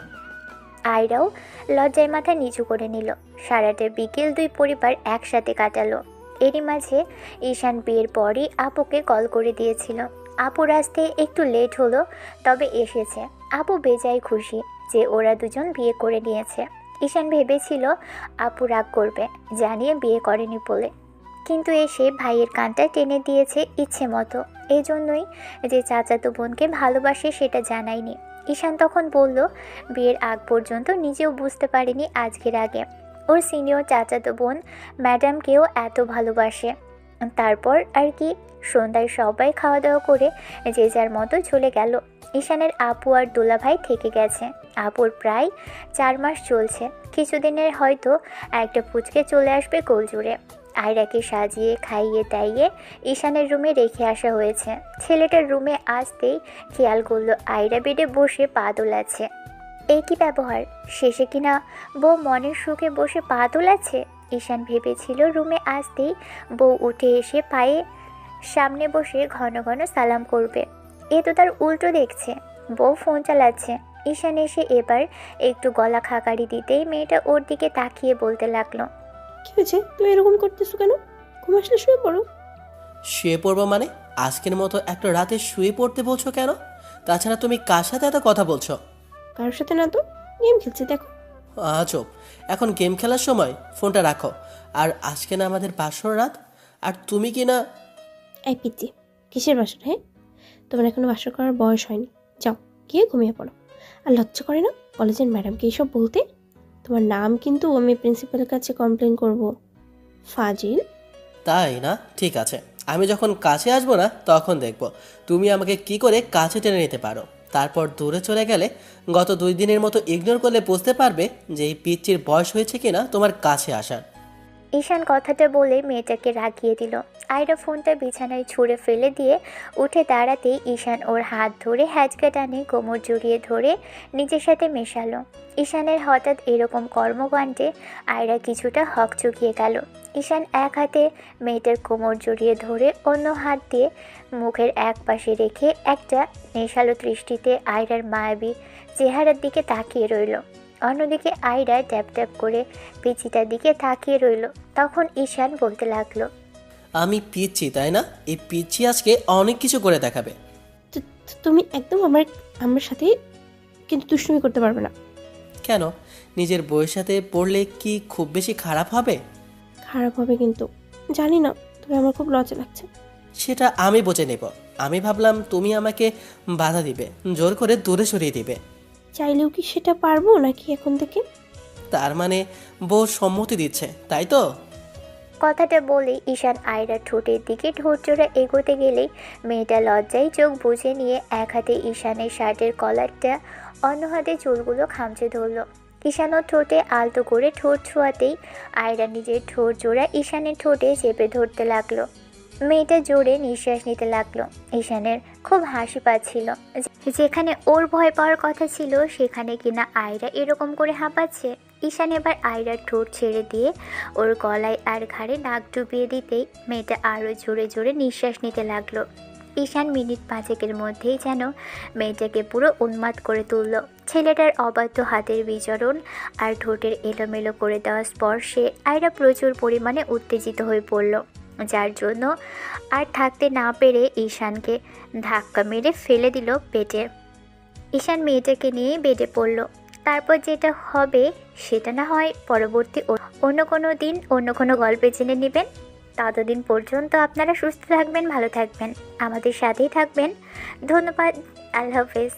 আয়রাও লজ্জায় মাথা নিচু করে নিল। সারাটা বিকেল দুই পরিবার একসাথে কাটালো। এরই মাঝে ঈশান বিয়ের পরই আপুকে কল করে দিয়েছিল। আপুর আসতে একটু লেট হলো, তবে এসেছে। আপু বেজায় খুশি যে ওরা দুজন বিয়ে করে নিয়েছে। ঈশান ভেবেছিল আপু রাগ করবে জানিয়ে বিয়ে করেনি বলে, কিন্তু এসে ভাইয়ের কানটা টেনে দিয়েছে ইচ্ছে মতো। এই জন্যই যে চাচাতো বোনকে ভালোবাসে সেটা জানায়নি। ঈশান তখন বলল বিয়ের আগ পর্যন্ত নিজেও বুঝতে পারেনি আজকের আগে ওর সিনিয়র চাচাতো বোন ম্যাডামকেও এত ভালোবাসে। তারপর আর কি, সন্ধ্যায় সবাই খাওয়া দাওয়া করে যে যার মতো চলে গেল। ঈশানের আপু আর দোলাভাই থেকে গেছে। আপুর প্রায় 4 মাস চলছে। কিছুদিনের হয়তো একটা পুচকে চলে আসবে গোলজুড়ে। আয়রাকে সাজিয়ে খাইয়ে দাইয়ে ঈশানের রুমে রেখে আসা হয়েছে। ছেলেটার রুমে আসতেই খেয়াল করলো আয়রা বেডে বসে পা দোলাচ্ছে। এই কি ব্যবহার, শেষে কিনা বউ মনের সুখে বসে পা দোলাচ্ছে। ঈশান ভেবেছিল রুমে আসতেই বউ উঠে এসে পায়ে সামনে বসে ঘন ঘন সালাম করবে। এ তো তার উল্টো দেখছে, বউ ফোন চালাচ্ছে। ঈশান এসে এবার একটু গলা খাকারি দিতেই মেয়েটা ওর দিকে তাকিয়ে বলতে লাগলো, কি হয়েছে, তুমি এরকম করতেছো কেন? ঘুম আসলে শুয়ে পড়ো। শুয়ে পড়বো মানে? আজকের মতো একটা রাতে শুয়ে পড়তে বলছো কেন? তাছাড়া তুমি কার সাথে এত কথা বলছো? কারোর সাথে না তো, গেম খেলছি দেখো। আজব, এখন গেম খেলার সময় ফোনটা রাখো। আর আজকে না আমাদের বাসর রাত, আর তুমি কি না। এই পিচ্ছি, কিসের বাসর? হ্যাঁ, তোমার এখনো বাসর করার বয়স হয়নি। যাও গিয়ে ঘুমিয়ে পড়ো। আর লজ্জা করে না কলেজের ম্যাডামকে এইসব বলতে? তোমার নাম কিন্তু আমি প্রিন্সিপালের কাছে কমপ্লেন করব। ফাজিল। তাই না? ঠিক আছে, আমি যখন কাছে আসবো না তখন দেখব তুমি আমাকে কি করে কাছে টেনে নিতে পারো। তারপর দূরে চলে গেলে গত 2 দিনের মতো ইগনোর করলে বুঝতে পারবে যে এই পিচ্চির বয়স হয়েছে কিনা তোমার কাছে আসার। ঈশান কথাটা বলে মেয়েটাকে রাগিয়ে দিল। আয়রা ফোনটা বিছানায় ছুঁড়ে ফেলে দিয়ে উঠে দাঁড়াতেই ঈশান ওর হাত ধরে হ্যাচকা টানে কোমর জড়িয়ে ধরে নিজের সাথে মেশালো। ঈশানের হঠাৎ এরকম কর্মকাণ্ডে আয়রা কিছুটা হকচকিয়ে গেল। ঈশান এক হাতে মেয়েটার কোমর জড়িয়ে ধরে অন্য হাত দিয়ে মুখের এক পাশে রেখে একটা নেশালো দৃষ্টিতে আয়রার মায়াবী চেহারার দিকে তাকিয়ে রইল। অন্যদিকে আয়রা ট্যাপ ট্যাপ করে পিচিটার দিকে তাকিয়ে রইল। তখন ঈশান বলতে লাগলো, আমি পিচ্ছি তাই না? এই পিচ্ছি আজকে অনেক কিছু করে দেখাবে। তুমি একদম আমার সাথে কিন্তু দুষ্টুমি করতে পারবে না। কেন? নিজের বইয়ের সাথে পড়লে কি খুব বেশি খারাপ হবে? খারাপ হবে কিন্তু জানি না, তবে আমার খুব লজ্জা লাগছে। সেটা আমি বুঝে নেব। আমি ভাবলাম তুমি আমাকে বাধা দিবে, জোর করে দূরে সরিয়ে দিবে। চাইলেও কি সেটা পারবো নাকি এখন থেকে? তার মানে বউ সম্মতি দিচ্ছে তাই তো? কথাটা বলে ঈশান আয়রার ঠোঁটের দিকে ঠোঁটজোড়া এগোতে গেলেই মেয়েটা লজ্জায় চোখ বুজে নিয়ে এক হাতে ঈশানের শার্টের কলারটা, অন্য হাতে চুলগুলো খামচে ধরল। ঈশানও ঠোঁটে আলতো করে ঠোঁট ছোঁয়াতেই আয়রা নিজের ঠোঁট জোড়া ঈশানের ঠোঁটে চেপে ধরতে লাগলো। মেয়েটা জোরে নিঃশ্বাস নিতে লাগলো। ঈশানের খুব হাসি পাচ্ছিল। যেখানে ওর ভয় পাওয়ার কথা ছিল সেখানে কিনা আয়রা এরকম করে হাঁপাচ্ছে। ঈশান এবার আয়রার ঠোঁট ছেড়ে দিয়ে ওর গলায় আর ঘাড়ে নাক ডুবিয়ে দিতেই মেয়েটা আরও জোরে জোরে নিঃশ্বাস নিতে লাগলো। ঈশান মিনিট 5 মধ্যেই যেন মেয়েটাকে পুরো উন্মাদ করে তুলল। ছেলেটার অবাধ্য হাতের বিচরণ আর ঠোঁটের এলোমেলো করে দেওয়া স্পর্শে আয়রা প্রচুর পরিমাণে উত্তেজিত হয়ে পড়ল, যার জন্য আর থাকতে না পেরে ঈশানকে ধাক্কা মেরে ফেলে দিল বেডে। ঈশান মেয়েটাকে নিয়ে বেডে পড়ল। তারপর যেটা হবে সেটা না হয় পরবর্তী অন্য কোনো দিন অন্য কোনো গল্পে জেনে নেবেন। ততদিন পর্যন্ত আপনারা সুস্থ থাকবেন, ভালো থাকবেন, আমাদের সাথেই থাকবেন। ধন্যবাদ। আল্লাহ হাফেজ।